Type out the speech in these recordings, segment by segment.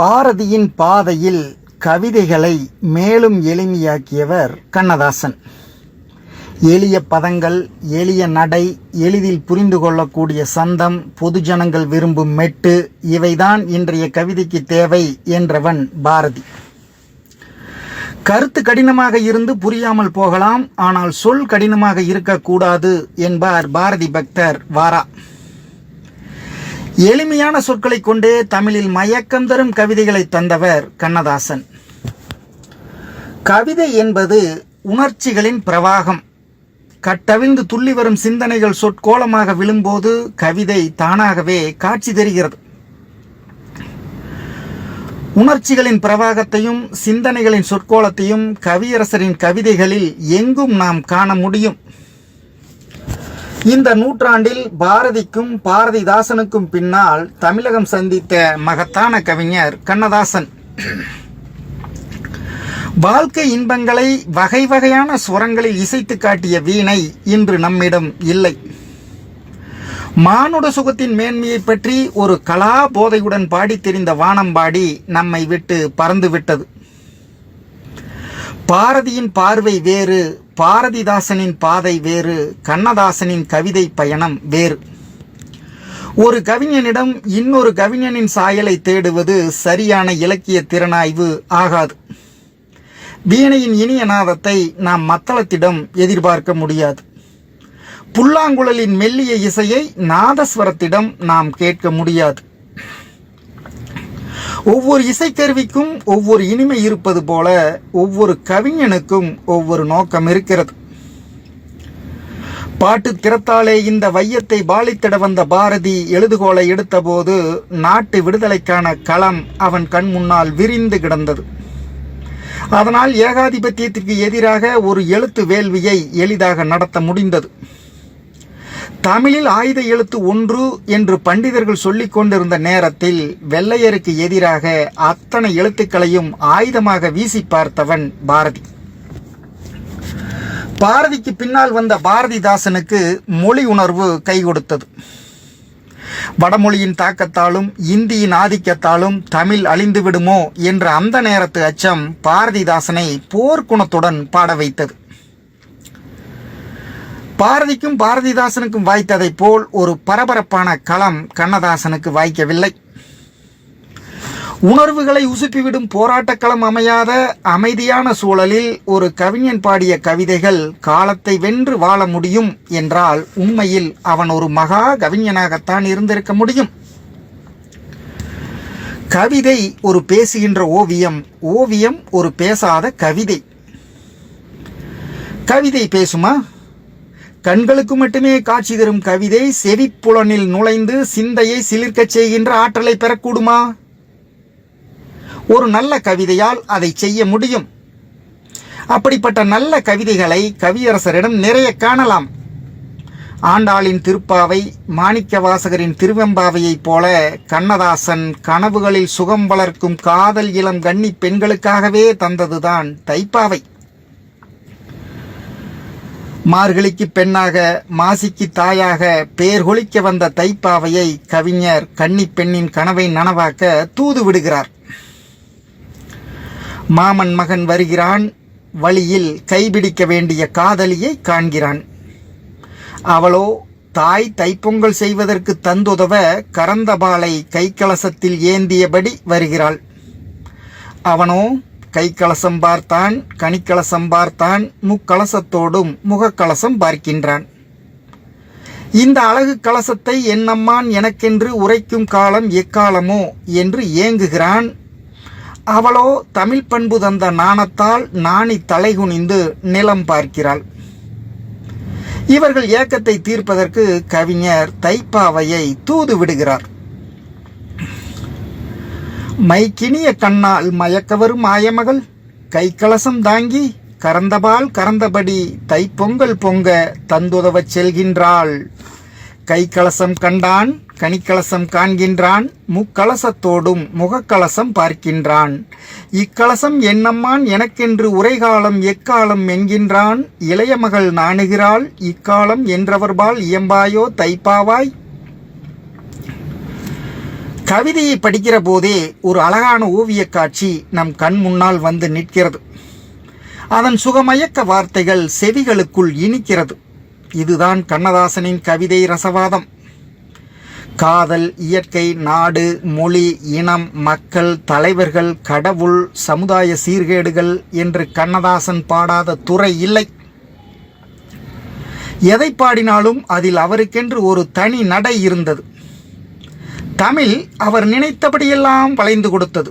பாரதியின் பாதையில் கவிதைகளை மேலும் எளிமையாக்கியவர் கண்ணதாசன். எளிய பதங்கள், எளிய நடை, எளிதில் புரிந்து கொள்ளக்கூடிய சந்தம், பொதுஜனங்கள் விரும்பும் மெட்டு, இவைதான் இன்றைய கவிதைக்கு தேவை என்றவன் பாரதி. கருத்து கடினமாக இருந்து புரியாமல் போகலாம், ஆனால் சொல் கடினமாக இருக்கக்கூடாது என்பார் பாரதி பக்தர் வாரா. எளிமையான சொற்களை கொண்டே தமிழில் மயக்கம் தரும் கவிதைகளை தந்தவர் கண்ணதாசன். கவிதை என்பது உணர்ச்சிகளின் பிரவாகம். கட்டவிழ்ந்து துள்ளி வரும் சிந்தனைகள் சொற்கோலமாக விழும்போது கவிதை தானாகவே காட்சி தெரிகிறது. உணர்ச்சிகளின் பிரவாகத்தையும் சிந்தனைகளின் சொற்கோலத்தையும் கவியரசரின் கவிதைகளில் எங்கும் நாம் காண முடியும். இந்த நூற்றாண்டில் பாரதிக்கும் பாரதிதாசனுக்கும் பின்னால் தமிழகம் சந்தித்த மகத்தான கவிஞர் கண்ணதாசன். வாழ்க்கை இன்பங்களை வகை வகையான சுரங்களில் இசைத்து காட்டிய வீணை இன்று நம்மிடம் இல்லை. மானுட சுகத்தின் மேன்மையை பற்றி ஒரு கலா போதையுடன் பாடி தெரிந்த வானம்பாடி நம்மை விட்டு பறந்துவிட்டது. பாரதியின் பார்வை வேறு, பாரதிதாசனின் பாதை வேறு, கண்ணதாசனின் கவிதை பயணம் வேறு. ஒரு கவிஞனிடம் இன்னொரு கவிஞனின் சாயலை தேடுவது சரியான இலக்கிய திறனாய்வு ஆகாது. வீணையின் இனிய நாதத்தை நாம் மத்தளத்திடம் எதிர்பார்க்க முடியாது. புல்லாங்குழலின் மெல்லிய இசையை நாதஸ்வரத்திடம் நாம் கேட்க முடியாது. ஒவ்வொரு இசைக்கருவிக்கும் ஒவ்வொரு இனிமை இருப்பது போல ஒவ்வொரு கவிஞனுக்கும் ஒவ்வொரு நோக்கம் இருக்கிறது. பாட்டு திறத்தாலே இந்த வையத்தை பாலித்திட வந்த பாரதி எழுதுகோலை எடுத்தபோது நாட்டு விடுதலைக்கான களம் அவன் கண் முன்னால் விரிந்து கிடந்தது. அதனால் ஏகாதிபத்தியத்திற்கு எதிராக ஒரு எழுத்து வேள்வியை எளிதாக நடத்த முடிந்தது. தமிழில் ஆயுத எழுத்து ஒன்று என்று பண்டிதர்கள் சொல்லிக் கொண்டிருந்த நேரத்தில் வெள்ளையருக்கு எதிராக அத்தனை எழுத்துக்களையும் ஆயுதமாக வீசி பார்த்தவன் பாரதி. பாரதிக்கு பின்னால் வந்த பாரதிதாசனுக்கு மொழி உணர்வு கை கொடுத்தது. வடமொழியின் தாக்கத்தாலும் இந்தியின் ஆதிக்கத்தாலும் தமிழ் அழிந்து விடுமோ என்ற அந்த நேரத்து அச்சம் பாரதிதாசனை போர்க்குணத்துடன் பாட வைத்தது. பாரதிக்கும் பாரதிதாசனுக்கும் வாய்த்ததைப் போல் ஒரு பரபரப்பான களம் கண்ணதாசனுக்கு வாய்க்கவில்லை. உணர்வுகளை உசுப்பிவிடும் போராட்டக் களம் அமையாத அமைதியான சூழலில் ஒரு கவிஞன் பாடிய கவிதைகள் காலத்தை வென்று வாழ முடியும் என்றால் உண்மையில் அவன் ஒரு மகா கவிஞனாகத்தான் இருந்திருக்க முடியும். கவிதை ஒரு பேசுகின்ற ஓவியம், ஓவியம் ஒரு பேசாத கவிதை. கவிதை பேசுமா? கண்களுக்கு மட்டுமே காட்சி தரும் கவிதை செவிப்புலனில் நுழைந்து சிந்தையை சிலிர்க்கச் செய்கின்ற ஆற்றலை பெறக்கூடுமா? ஒரு நல்ல கவிதையால் அதை செய்ய முடியும். அப்படிப்பட்ட நல்ல கவிதைகளை கவியரசரிடம் நிறைய காணலாம். ஆண்டாளின் திருப்பாவை, மாணிக்கவாசகரின் திருவெம்பாவையைப் போல கண்ணதாசன் கனவுகளில் சுகம் வளர்க்கும் காதல் இளம் கன்னி பெண்களுக்காகவே தந்ததுதான் தைப்பாவை. மார்கழிக்கு பெண்ணாக, மாசிக்கு தாயாக பேர்கொழிக்க வந்த தைப்பாவையை கவிஞர் கன்னி பெண்ணின் கனவை நனவாக்க தூது விடுகிறார். மாமன் மகன் வருகிறான், வழியில் கைபிடிக்க வேண்டிய காதலியை காண்கிறான். அவளோ தாய் தைப்பொங்கல் செய்வதற்கு தந்துதவ கரந்தபாலை கைக்கலசத்தில் ஏந்தியபடி வருகிறாள். அவனோ கைக்கலசம் பார்த்தான், கனிக்கலசம் பார்த்தான், முக்கலசத்தோடும் முகக்கலசம் பார்க்கின்றான். இந்த அழகு கலசத்தை என்னம்மான் எனக்கென்று உரைக்கும் காலம் எக்காலமோ என்று ஏங்குகிறான். அவளோ தமிழ் பண்பு தந்த நாணத்தால் நாணி தலைகுனிந்து நிலம் பார்க்கிறாள். இவர்கள் ஏக்கத்தை தீர்ப்பதற்கு கவிஞர் தைப்பாவையை தூது விடுகிறார். மைக்கினிய கண்ணால் மயக்கவரும் மாயமகள் கைக்கலசம் தாங்கி கறந்தபால் கறந்தபடி தைப்பொங்கல் பொங்க தந்துதவச் செல்கின்றாள். கைக்கலசம் கண்டான், கனிக்கலசம் காண்கின்றான், முக்கலசத்தோடும் முகக்கலசம் பார்க்கின்றான். இக்கலசம் என்னம்மான் எனக்கென்று உரைகாலம் எக்காலம் என்கின்றான். இளைய மகள் நாணுகிறாள், இக்காலம் என்றவர்பால் இயம்பாயோ தைப்பாவாய். கவிதையை படிக்கிற போதே ஒரு அழகான ஓவிய காட்சி நம் கண் முன்னால் வந்து நிற்கிறது. அதன் சுகமயக்க வார்த்தைகள் செவிகளுக்குள் இனிக்கிறது. இதுதான் கண்ணதாசனின் கவிதை ரசவாதம். காதல், இயற்கை, நாடு, மொழி, இனம், மக்கள், தலைவர்கள், கடவுள், சமுதாய சீர்கேடுகள் என்று கண்ணதாசன் பாடாத துறை இல்லை. எதை பாடினாலும் அதில் அவருக்கென்று ஒரு தனி நடை இருந்தது. தமிழ் அவர் நினைத்தபடியெல்லாம் வளைந்து கொடுத்தது.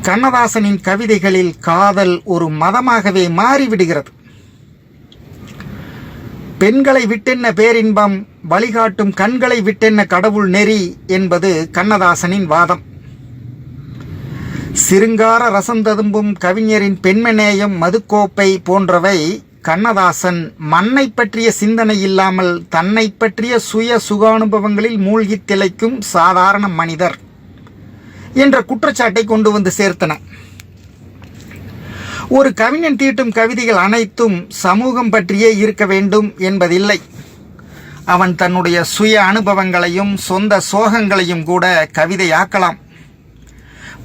கண்ணதாசனின் கவிதைகளில் காதல் ஒரு மதமாகவே மாறிவிடுகிறது. பெண்களை விட்டென்ன பேரின்பம், வழிகாட்டும் கண்களை விட்டென்ன கடவுள் நெறி என்பது கண்ணதாசனின் வாதம். சிருங்கார ரசந்ததும்பும் கவிஞரின் பெண்மநேயம், மதுக்கோப்பை போன்றவை கண்ணதாசன் மண்ணை பற்றிய சிந்தனை இல்லாமல் தன்னை பற்றிய சுய சுகானுபவங்களில் மூழ்கி திளைக்கும் சாதாரண மனிதர் என்ற குற்றச்சாட்டை கொண்டு வந்து சேர்த்தன. ஒரு கவிஞன் தீட்டும் கவிதைகள் அனைத்தும் சமூகம் பற்றியே இருக்க வேண்டும் என்பதில்லை. அவன் தன்னுடைய சுய அனுபவங்களையும் சொந்த சோகங்களையும் கூட கவிதையாக்கலாம்.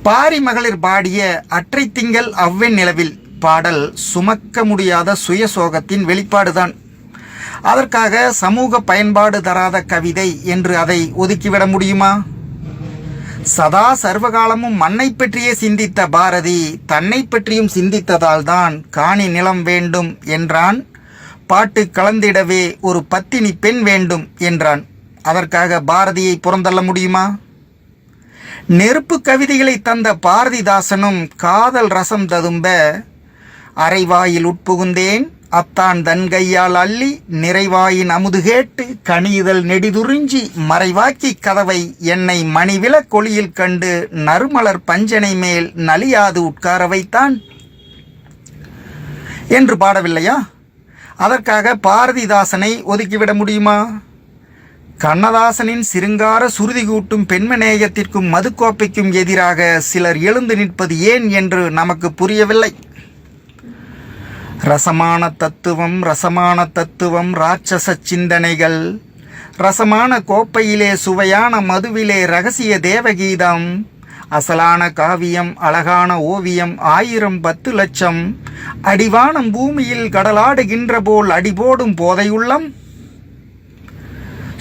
பாரி மகளிர் பாடிய அற்றை திங்கள் அவ்வெண் நிலவில் பாடல் சுமக்க முடியாத சுய சோகத்தின் வெளிப்பாடுதான். அதற்காக சமூக பயன்பாடு தராத கவிதை என்று அதை ஒதுக்கிவிட முடியுமா? சதா சர்வகாலமும் மண்ணை பற்றியே சிந்தித்த பாரதி தன்னை பற்றியும் சிந்தித்ததால் தான் காணி நிலம் வேண்டும் என்றான். பாட்டு கலந்திடவே ஒரு பத்தினி பெண் வேண்டும் என்றான். அதற்காக பாரதியை புறந்தள்ள முடியுமா? நெருப்பு கவிதைகளை தந்த பாரதிதாசனும் காதல் ரசம் ததும்ப அரைவாயில் உட்புகுந்தேன் அத்தான் தன் கையால் அள்ளி நிறைவாயின் அமுது கேட்டு கனிதல் நெடிதுறிஞ்சி மறைவாக்கி கதவை என்னை மணிவில கொளியில் கண்டு நறுமலர் பஞ்சனை மேல் நலியாது உட்கார வைத்தான் என்று பாடவில்லையா? அதற்காக பாரதிதாசனை ஒதுக்கிவிட முடியுமா? கண்ணதாசனின் சிருங்கார சுருதி கூட்டும் பெண்மநேயத்திற்கும் மதுக்கோப்பைக்கும் எதிராக சிலர் எழுந்து நிற்பது ஏன் என்று நமக்கு புரியவில்லை. ரசமான தத்துவம் ராட்சச சிந்தனைகள், ரசமான கோப்பையிலே சுவையான மதுவிலே ரகசிய தேவகீதம், அசலான காவியம் அழகான ஓவியம் 1000 லட்சம், அடிவானம் பூமியில் கடலாடுகின்ற போல் அடிபோடும் போதையுள்ளம்.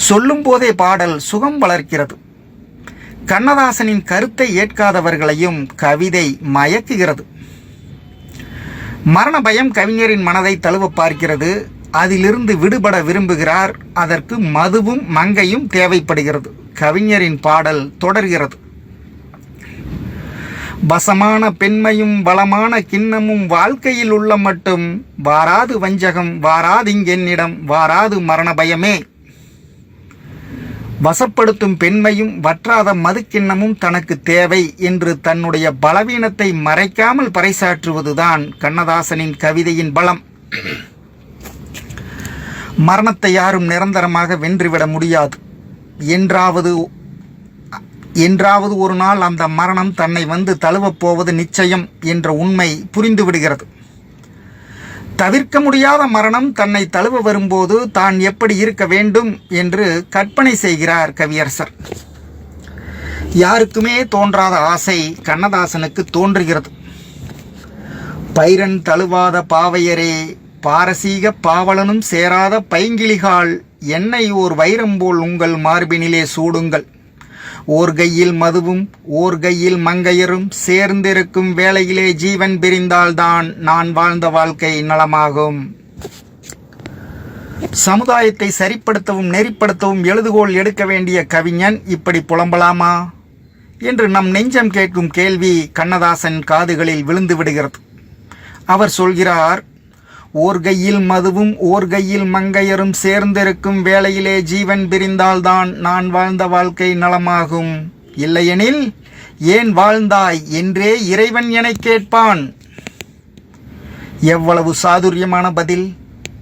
சொல்லும் போதே பாடல் சுகம் வளர்க்கிறது. கண்ணதாசனின் கருத்தை ஏற்காதவர்களையும் கவிதை மயக்குகிறது. மரண பயம் கவிஞரின் மனதை தழுவ பார்க்கிறது. அதிலிருந்து விடுபட விரும்புகிறார். அதற்கு மதுவும் மங்கையும் தேவைப்படுகிறது. கவிஞரின் பாடல் தொடர்கிறது. வசமான பெண்மையும் வளமான கிண்ணமும் வாழ்க்கையில் உள்ள மட்டும் வாராது வஞ்சகம் வாராதிங்கென்னிடம் வாராது மரண பயமே. வசப்படுத்தும் பெண்மையும் வற்றாத மதுக்கிண்ணமும் தனக்கு தேவை என்று தன்னுடைய பலவீனத்தை மறைக்காமல் பறைசாற்றுவதுதான் கண்ணதாசனின் கவிதையின் பலம். மரணத்தை யாரும் நிரந்தரமாக வென்றுவிட முடியாது. என்றாவது ஒரு நாள் அந்த மரணம் தன்னை வந்து தழுவப் போவது நிச்சயம் என்ற உண்மை புரிந்துவிடுகிறது. தவிர்க்க முடியாத மரணம் தன்னை தழுவ வரும்போது தான் எப்படி இருக்க வேண்டும் என்று கற்பனை செய்கிறார் கவியரசர். யாருக்குமே தோன்றாத ஆசை கண்ணதாசனுக்கு தோன்றுகிறது. பைரன் தழுவாத பாவையரே, பாரசீக பாவலனும் சேராத பைங்கிளிகால், என்னை ஓர் வைரம் போல் உங்கள் மார்பினிலே சூடுங்கள். ஓர் கையில் மதுவும் ஓர் கையில் மங்கையரும் சேர்ந்திருக்கும் வேளையிலே ஜீவன் பிரிந்தால்தான் நான் வாழ்ந்த வாழ்க்கை நலமாகும். சமுதாயத்தை சரிப்படுத்தவும் நெறிப்படுத்தவும் எழுதுகோள் எடுக்க வேண்டிய கவிஞன் இப்படி புலம்பலாமா என்று நம் நெஞ்சம் கேட்கும் கேள்வி கண்ணதாசன் காதுகளில் விழுந்து விடுகிறது. அவர் சொல்கிறார், ஓர் கையில் மதுவும் ஓர் கையில் மங்கையரும் சேர்ந்திருக்கும் வேளையிலே ஜீவன் பிரிந்தால்தான் நான் வாழ்ந்த வாழ்க்கை நலமாகும். இல்லையெனில் ஏன் வாழ்ந்தாய் என்றே இறைவன் எனக் கேட்பான். எவ்வளவு சாதுரியமான பதில்!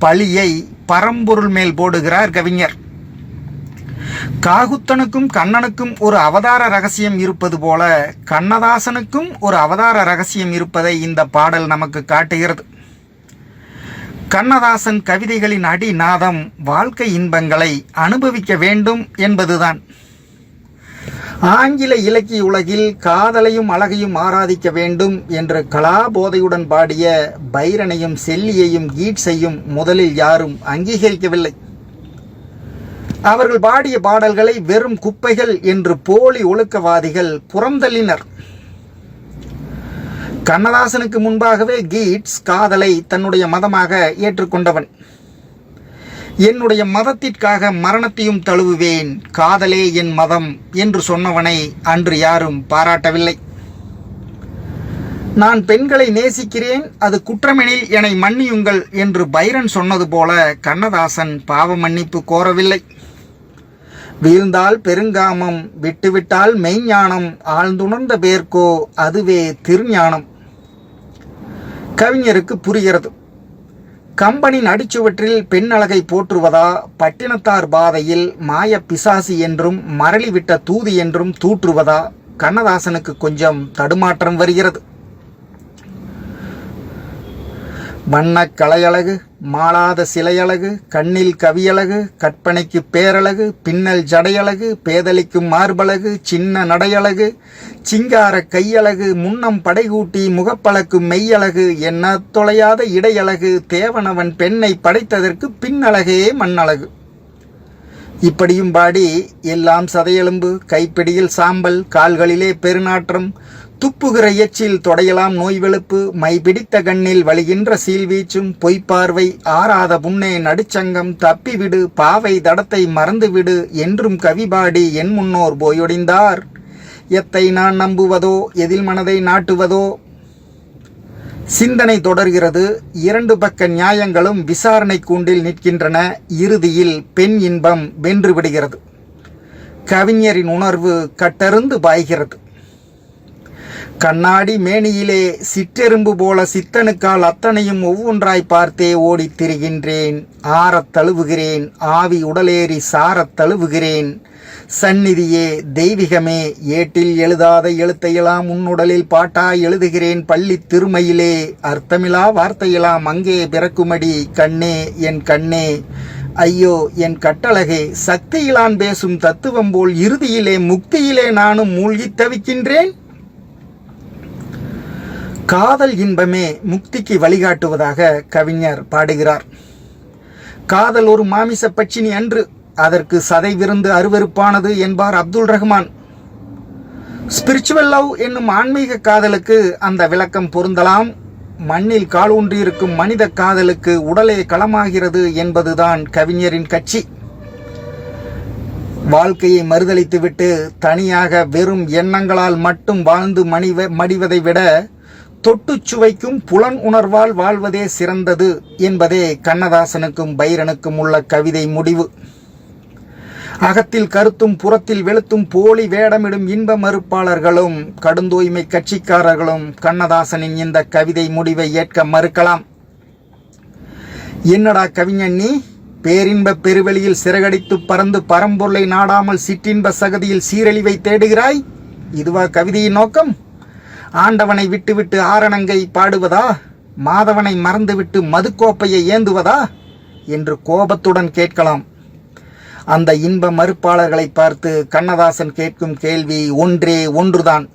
பழியை பரம்பொருள் மேல் போடுகிறார் கவிஞர். காகுத்தனுக்கும் கண்ணனுக்கும் ஒரு அவதார ரகசியம் இருப்பது போல கண்ணதாசனுக்கும் ஒரு அவதார ரகசியம் இருப்பதை இந்த பாடல் நமக்கு காட்டுகிறது. கண்ணதாசன் கவிதைகளின் அடிநாதம் வாழ்க்கை இன்பங்களை அனுபவிக்க வேண்டும் என்பதுதான். ஆங்கில இலக்கிய உலகில் காதலையும் அழகையும் ஆராதிக்க வேண்டும் என்று கலாபோதையுடன் பாடிய பைரனையும் செல்லியையும் கீட்ஸையும் முதலில் யாரும் அங்கீகரிக்கவில்லை. அவர்கள் பாடிய பாடல்களை வெறும் குப்பைகள் என்று போலி ஒழுக்கவாதிகள் புறந்தள்ளினர். கண்ணதாசனுக்கு முன்பாகவே கீட்ஸ் காதலை தன்னுடைய மதமாக ஏற்றுக்கொண்டவன். என்னுடைய மதத்திற்காக மரணத்தையும் தழுவுவேன், காதலே என் மதம் என்று சொன்னவனை அன்று யாரும் பாராட்டவில்லை. நான் பெண்களை நேசிக்கிறேன், அது குற்றமெனில் என்னை மன்னியுங்கள் என்று பைரன் சொன்னது போல கண்ணதாசன் பாவ மன்னிப்பு கோரவில்லை. வீழ்ந்தால் பெருங்காமம், விட்டுவிட்டால் மெய்ஞானம், ஆழ்ந்துணர்ந்த பேர்க்கோ அதுவே திருஞானம். கவிஞருக்கு புரிகிறது. கம்பனின் அடிச்சுவற்றில் பெண் அழகை போற்றுவதா, பட்டினத்தார் பாதையில் மாய பிசாசி என்றும் மரளிவிட்ட தூதி என்றும் தூற்றுவதா? கண்ணதாசனுக்கு கொஞ்சம் தடுமாற்றம் வருகிறது. வண்ணக் கலையழகு, மாளாத சிலையழகு, கண்ணில் கவியழகு, கற்பனைக்கு பேரழகு, பின்னல் ஜடையழகு, பேதலிக்கும் மார்பழகு, சின்ன நடையழகு, சிங்கார கையழகு, முன்னம் படைகூட்டி முகப்பழக்கும் மெய்யழகு, என்ன தொலையாத இடையழகு, தேவனவன் பெண்ணை படைத்ததற்கு பின்னழகே மண்ணழகு. இப்படியும் பாடி எல்லாம் சதையெலும்பு, கைப்பிடியில் சாம்பல், கால்களிலே பெருநாற்றம், துப்புகிற எச்சில் தொடையலாம் நோய் வெளுப்பு, மை பிடித்த கண்ணில் வழிகின்ற சீல்வீச்சும், பொய்ப்பார்வை, ஆறாத புண்ணே நடுச்சங்கம், தப்பிவிடு பாவை தடத்தை மறந்துவிடு என்றும் கவிபாடி என் முன்னோர் போயொடிந்தார், எத்தை நான் நம்புவதோ எதில் மனதை நாட்டுவதோ? சிந்தனை தொடர்கிறது. இரண்டு பக்க நியாயங்களும் விசாரணை கூண்டில் நிற்கின்றன. இறுதியில் பெண் இன்பம் வென்றுவிடுகிறது. கவிஞரின் உணர்வு கட்டருந்து பாய்கிறது. கண்ணாடி மேனியிலே சிற்றெரும்பு போல சித்தனுக்கால் அத்தனையும் ஒவ்வொன்றாய் பார்த்தே ஓடித் திரிகின்றேன், ஆறத் தழுவுகிறேன், ஆவி உடலேறி சாரத் தழுவுகிறேன், சந்நிதியே தெய்வீகமே ஏட்டில் எழுதாத எழுத்தையெல்லாம் உன்னுடலில் பாட்டாய் எழுதுகிறேன், பள்ளி திருமையிலே அர்த்தமிலா வார்த்தையெல்லாம் அங்கே பிறக்குமடி, கண்ணே என் கண்ணே ஐயோ என் கட்டழகே, சக்தியிலான் பேசும் தத்துவம் போல் இறுதியிலே முக்தியிலே நானும் மூழ்கித் தவிக்கின்றேன். காதல் இன்பமே முக்திக்கு வழிகாட்டுவதாக கவிஞர் பாடுகிறார். காதல் ஒரு மாமிச பட்சினி அன்று, அதற்கு சதை விருந்து அருவருப்பானது என்பார் அப்துல் ரஹ்மான். ஸ்பிரிச்சுவல் லவ் என்னும் ஆன்மீக காதலுக்கு அந்த விளக்கம் பொருந்தலாம். மண்ணில் கால் ஊன்றியிருக்கும் மனித காதலுக்கு உடலே களமாகிறது என்பதுதான் கவிஞரின் கட்சி. வாழ்க்கையை மறுதளித்துவிட்டு தனியாக வெறும் எண்ணங்களால் மட்டும் வாழ்ந்து மடிவதை விட தொட்டு சுவைக்கும் புலன் உணர்வால் வாழ்வதே சிறந்தது என்பதே கண்ணதாசனுக்கும் பைரனுக்கும் உள்ள கவிதை முடிவு. அகத்தில் கருத்தும் புறத்தில் வெளுத்தும் போலி வேடமிடும் இன்ப மறுப்பாளர்களும் கடுந்தூய்மை கட்சிக்காரர்களும் கண்ணதாசனின் இந்த கவிதை முடிவை ஏற்க மறுக்கலாம். என்னடா கவிஞன் நீ, பேரின்ப பெருவெளியில் சிறகடித்து பறந்து பரம்பொருளை நாடாமல் சிற்றின்ப சகதியில் சீரழிவை தேடுகிறாய்? இதுவா கவிதையின் நோக்கம்? ஆண்டவனை விட்டுவிட்டு ஆரணங்கை பாடுவதா? மாதவனை மறந்துவிட்டு மதுக்கோப்பையை ஏந்துவதா என்று கோபத்துடன் கேட்கலாம். அந்த இன்ப மறுப்பாளர்களை பார்த்து கண்ணதாசன் கேட்கும் கேள்வி ஒன்றே ஒன்றுதான்.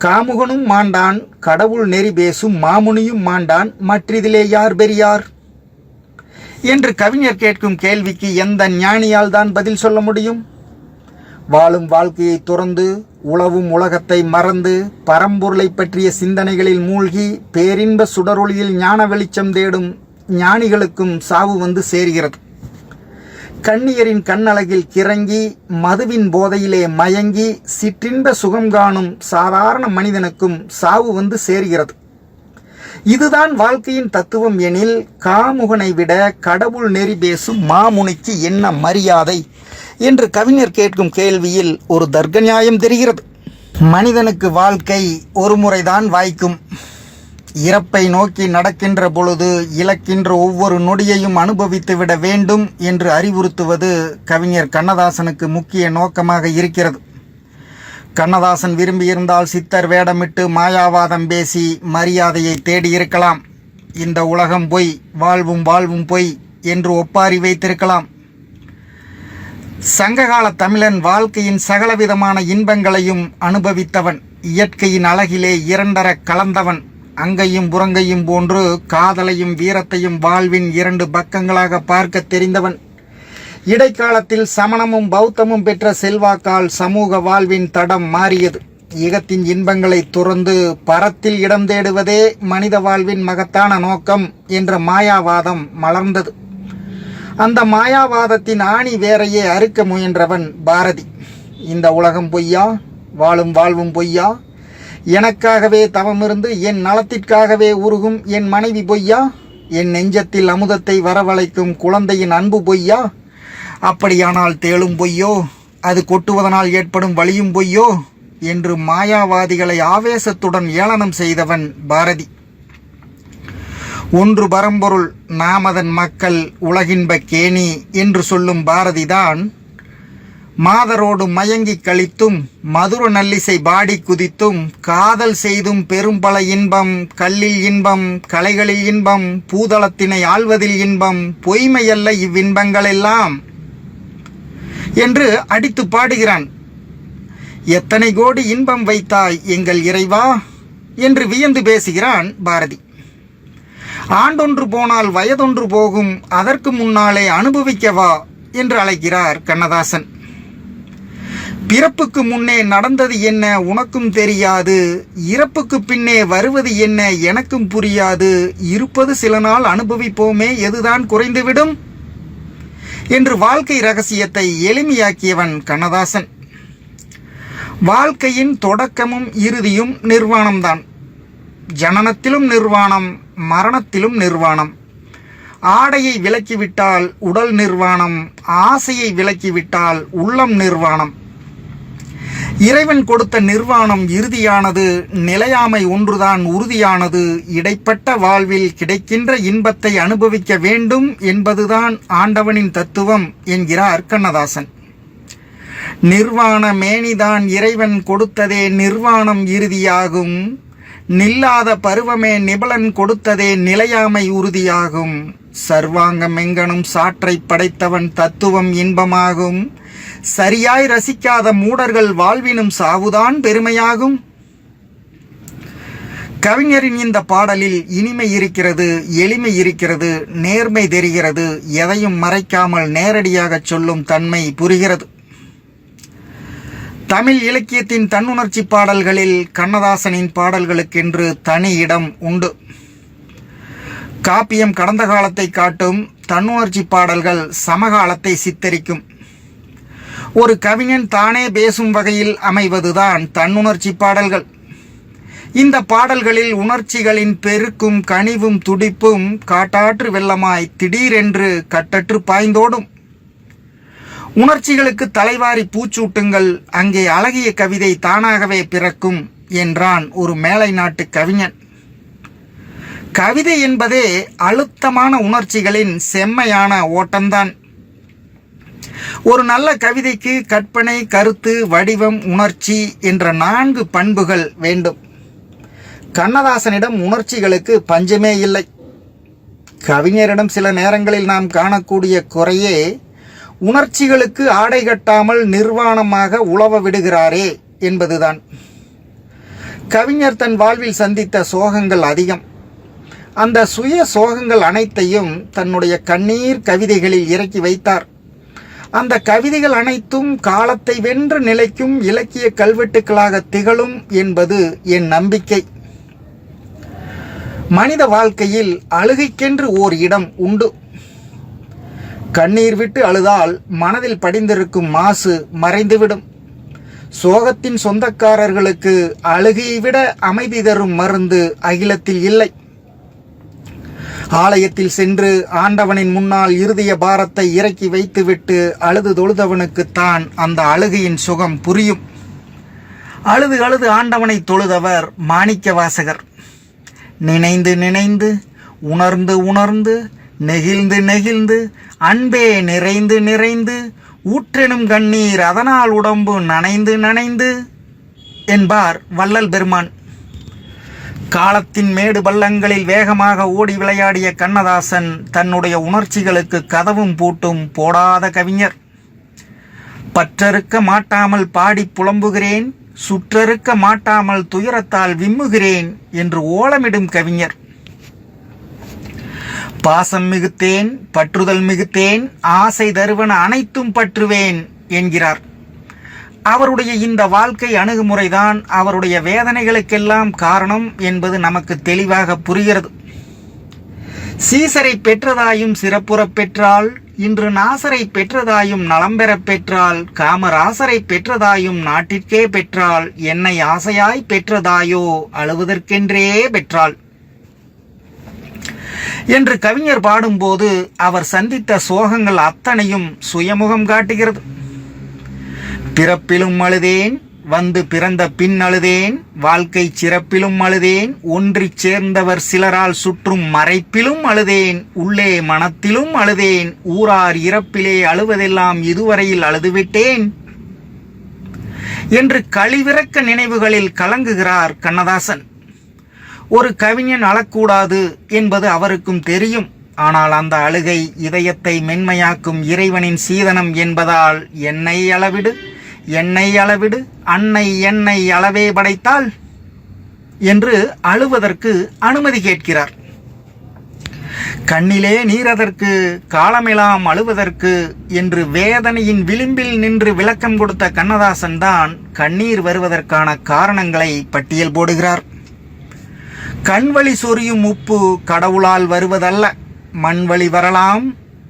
காமுகனும் மாண்டான், கடவுள் நெறி பேசும் மாமுனியும் மாண்டான், மற்றிதிலே யார் பெரியார் என்று கவிஞர் கேட்கும் கேள்விக்கு எந்த ஞானியால் தான் பதில் சொல்ல முடியும்? வாழும் வாழ்க்கையை துறந்து உழவும் உலகத்தை மறந்து பரம்பொருளை பற்றிய சிந்தனைகளில் மூழ்கி பேரின்ப சுடரொளியில் ஞான வெளிச்சம் தேடும் ஞானிகளுக்கும் சாவு வந்து சேர்கிறது. கண்ணியரின் கண்ணழகில் கிறங்கி மதுவின் போதையிலே மயங்கி சிற்றின்ப சுகம் காணும் சாதாரண மனிதனுக்கும் சாவு வந்து சேர்கிறது. இதுதான் வாழ்க்கையின் தத்துவம் எனில் காமுகனை விட கடவுள் நெறி பேசும் மாமுனிக்கு என்ன மரியாதை என்று கவிஞர் கேட்கும் கேள்வியில் ஒரு தர்க்க நியாயம் தெரிகிறது. மனிதனுக்கு வாழ்க்கை ஒரு முறைதான் வாய்க்கும். இறப்பை நோக்கி நடக்கின்ற பொழுது இழக்கின்ற ஒவ்வொரு நொடியையும் அனுபவித்துவிட வேண்டும் என்று அறிவுறுத்துவது கவிஞர் கண்ணதாசனுக்கு முக்கிய நோக்கமாக இருக்கிறது. கண்ணதாசன் விரும்பியிருந்தால் சித்தர் வேடமிட்டு மாயாவாதம் பேசி மரியாதையை தேடியிருக்கலாம். இந்த உலகம் பொய், வாழ்வும் வாழ்வும் பொய் என்று ஒப்பாரி வைத்திருக்கலாம். சங்ககால தமிழன் வாழ்க்கையின் சகலவிதமான இன்பங்களையும் அனுபவித்தவன். இயற்கையின் அழகிலே இரண்டர கலந்தவன். அங்கையும் புறங்கையும் போன்று காதலையும் வீரத்தையும் வாழ்வின் இரண்டு பக்கங்களாக பார்க்க தெரிந்தவன். இடைக்காலத்தில் சமணமும் பௌத்தமும் பெற்ற செல்வாக்கால் சமூக வாழ்வின் தடம் மாறியது. ஈகத்தின் இன்பங்களை துறந்து பரத்தில் இடம் தேடுவதே மனித வாழ்வின் மகத்தான நோக்கம் என்ற மாயாவாதம் மலர்ந்தது. அந்த மாயாவாதத்தின் ஆணி வேறையே அறுக்க முயன்றவன் பாரதி. இந்த உலகம் பொய்யா, வாழும் வாழ்வும் பொய்யா, எனக்காகவே தவமிருந்து என் நலத்திற்காகவே உருகும் என் மனைவி பொய்யா, என் நெஞ்சத்தில் அமுதத்தை வரவழைக்கும் குழந்தையின் அன்பு பொய்யா, அப்படியானால் தேளும் பொய்யோ, அது கொட்டுவதனால் ஏற்படும் வலியும் பொய்யோ என்று மாயாவாதிகளை ஆவேசத்துடன் ஏளனம் செய்தவன் பாரதி. ஒன்று பரம்பொருள், நாம் அதன் மக்கள், உலகின்ப கேணி என்று சொல்லும் பாரதிதான் மாதரோடு மயங்கி கழித்தும் மதுர நல்லிசை பாடி குதித்தும் காதல் செய்தும் பெரும்பல இன்பம், கல்லில் இன்பம், கலைகளில் இன்பம், பூதளத்தினை ஆள்வதில் இன்பம், பொய்மையல்ல இவ்வின்பங்களெல்லாம் என்று அடித்து பாடுகிறான். எத்தனை கோடி இன்பம் வைத்தாய் எங்கள் இறைவா என்று வியந்து பேசுகிறான் பாரதி. ஆண்டொன்று போனால் வயதொன்று போகும், அதற்கு முன்னாலே அனுபவிக்கவா என்று அழைக்கிறார் கண்ணதாசன். பிறப்புக்கு முன்னே நடந்தது என்ன உனக்கும் தெரியாது, இறப்புக்கு பின்னே வருவது என்ன எனக்கும் புரியாது, இருப்பது சில நாள் அனுபவிப்போமே எதுதான் குறைந்துவிடும் என்று வாழ்க்கை ரகசியத்தை எளிமையாக்கியவன் கண்ணதாசன். வாழ்க்கையின் தொடக்கமும் இறுதியும் நிர்வாணம்தான். ஜனனத்திலும் நிர்வாணம், மரணத்திலும் நிர்வாணம். ஆடையை விலக்கிவிட்டால் உடல் நிர்வாணம், ஆசையை விலக்கிவிட்டால் உள்ளம் நிர்வாணம். இறைவன் கொடுத்த நிர்வாணம் இறுதியானது, நிலையாமை ஒன்றுதான் உறுதியானது. இடைப்பட்ட வாழ்வில் கிடைக்கின்ற இன்பத்தை அனுபவிக்க வேண்டும் என்பதுதான் ஆண்டவனின் தத்துவம் என்கிறார் கண்ணதாசன். நிர்வாண மேனிதான் இறைவன் கொடுத்ததே நிர்வாணம் இறுதியாகும், நில்லாத பருவமே நிபலன் கொடுத்ததே நிலையாமை உறுதியாகும். சர்வாங்கம் எங்கனும் சாற்றை படைத்தவன் தத்துவம் இன்பமாகும், சரியாய் ரசிக்காத மூடர்கள் வாழ்வினும் சாவுதான் பெருமையாகும். கவிஞரின் இந்த பாடலில் இனிமை இருக்கிறது, எளிமை இருக்கிறது, நேர்மை தெரிகிறது. எதையும் மறைக்காமல் நேரடியாக சொல்லும் தன்மை புரிகிறது. தமிழ் இலக்கியத்தின் தன்னுணர்ச்சி பாடல்களில் கண்ணதாசனின் பாடல்களுக்கென்று தனி இடம் உண்டு. காப்பியம் கடந்த காலத்தை காட்டும், தன்னுணர்ச்சி பாடல்கள் சமகாலத்தை சித்தரிக்கும். ஒரு கவிஞன் தானே பேசும் வகையில் அமைவதுதான் தன்னுணர்ச்சி பாடல்கள். இந்த பாடல்களில் உணர்ச்சிகளின் பெருக்கும் கனிவும் துடிப்பும் காட்டாற்று வெள்ளமாய் திடீரென்று கட்டற்று பாய்ந்தோடும். உணர்ச்சிகளுக்கு தலைவாரி பூச்சூட்டுங்கள், அங்கே அழகிய கவிதை தானாகவே பிறக்கும் என்றான் ஒரு மேலை நாட்டு கவிஞன். கவிதை என்பதே அழுத்தமான உணர்ச்சிகளின் செம்மையான ஓட்டம்தான். ஒரு நல்ல கவிதைக்கு கற்பனை, கருத்து, வடிவம், உணர்ச்சி என்ற 4 பண்புகள் வேண்டும். கண்ணதாசனிடம் உணர்ச்சிகளுக்கு பஞ்சமே இல்லை. கவிஞரிடம் சில நேரங்களில் நாம் காணக்கூடிய குறையே, உணர்ச்சிகளுக்கு ஆடை கட்டாமல் நிர்வாணமாக உலவ விடுகிறாரே என்பதுதான். கவிஞர் தன் வாழ்வில் சந்தித்த சோகங்கள் அதிகம். அந்த சுய சோகங்கள் அனைத்தையும் தன்னுடைய கண்ணீர் கவிதைகளில் இறக்கி வைத்தார். அந்த கவிதைகள் அனைத்தும் காலத்தை வென்று நிலைக்கும் இலக்கிய கல்வெட்டுக்களாக திகழும் என்பது என் நம்பிக்கை. மனித வாழ்க்கையில் அழுகைக்கென்று ஓர் இடம் உண்டு. கண்ணீர் விட்டு அழுதால் மனதில் படிந்திருக்கும் மாசு மறைந்துவிடும். சோகத்தின் சொந்தக்காரர்களுக்கு அழுகையை விட அமைதி தரும் மருந்து அகிலத்தில் இல்லை. ஆலயத்தில் சென்று ஆண்டவனின் முன்னால் இருதய பாரத்தை இறக்கி வைத்துவிட்டு அழுது தொழுதவனுக்குத்தான் அந்த அழுகையின் சுகம் புரியும். அழுது அழுது ஆண்டவனை தொழுதவர் மாணிக்க வாசகர். நினைந்து நினைந்து, உணர்ந்து உணர்ந்து, நெகிழ்ந்து நெகிழ்ந்து, அன்பே நிறைந்து நிறைந்து, ஊற்றெனும் கண்ணீர் அதனால் உடம்பு நனைந்து நனைந்து என்பார் வள்ளல் பெருமான். காலத்தின் மேடு பள்ளங்களில் வேகமாக ஓடி விளையாடிய கண்ணதாசன் தன்னுடைய உணர்ச்சிகளுக்கு கதவும் பூட்டும் போடாத கவிஞர். பற்றறுக்க மாட்டாமல் பாடி புலம்புகிறேன், சுற்றறுக்க மாட்டாமல் துயரத்தால் விம்முகிறேன் என்று ஓலமிடும் கவிஞர். பாசம் மிகுத்தேன், பற்றுதல் மிகுத்தேன், ஆசை தருவன அனைத்தும் பற்றுவேன் என்கிறார். அவருடைய இந்த வாழ்க்கை அணுகுமுறைதான் அவருடைய வேதனைகளுக்கெல்லாம் காரணம் என்பது நமக்கு தெளிவாக புரிகிறது. சீசரை பெற்றதாயும் சிறப்புறப் பெற்றால், இன்று நாசரை பெற்றதாயும் நலம் பெறப் பெற்றால், காமராசரை பெற்றதாயும் நாட்டிற்கே பெற்றால், என்னை ஆசையாய் பெற்றதாயோ அழுவதற்கென்றே பெற்றாள் என்று கவிஞர் பாடும்போது அவர் சந்தித்த சோகங்கள் அத்தனையும் சுயமுகம் காட்டுகிறது. பிறப்பிலும் அழுதேன், வந்து பிறந்த பின் அழுதேன், வாழ்க்கை சிறப்பிலும் அழுதேன், ஒன்றிச் சேர்ந்தவர் சிலரால் சுற்றும் மறைப்பிலும் அழுதேன், உள்ளே மனத்திலும் அழுதேன், ஊரார் இறப்பிலே அழுவதெல்லாம் இதுவரையில் அழுதுவிட்டேன் என்று கழிவிறக்க நினைவுகளில் கலங்குகிறார் கண்ணதாசன். ஒரு கவிஞன் அழக்கூடாது என்பது அவருக்கும் தெரியும். ஆனால் அந்த அழுகை இதயத்தை மென்மையாக்கும் இறைவனின் சீதனம் என்பதால் என்னை அளவிடு, என்னை அளவிடு, அன்னை என்னை அளவே படைத்தாள் என்று அழுவதற்கு அனுமதி கேட்கிறார். கண்ணிலே நீரதற்கு, காலமெல்லாம் அழுவதற்கு என்று வேதனையின் விளிம்பில் நின்று விளக்கம் கொடுத்த கண்ணதாசன் தான் கண்ணீர் வருவதற்கான காரணங்களை பட்டியல் போடுகிறார். கண்வழி சொரியும் உப்பு கடவுளால் வருவதல்ல, மண் வழி வரலாம்,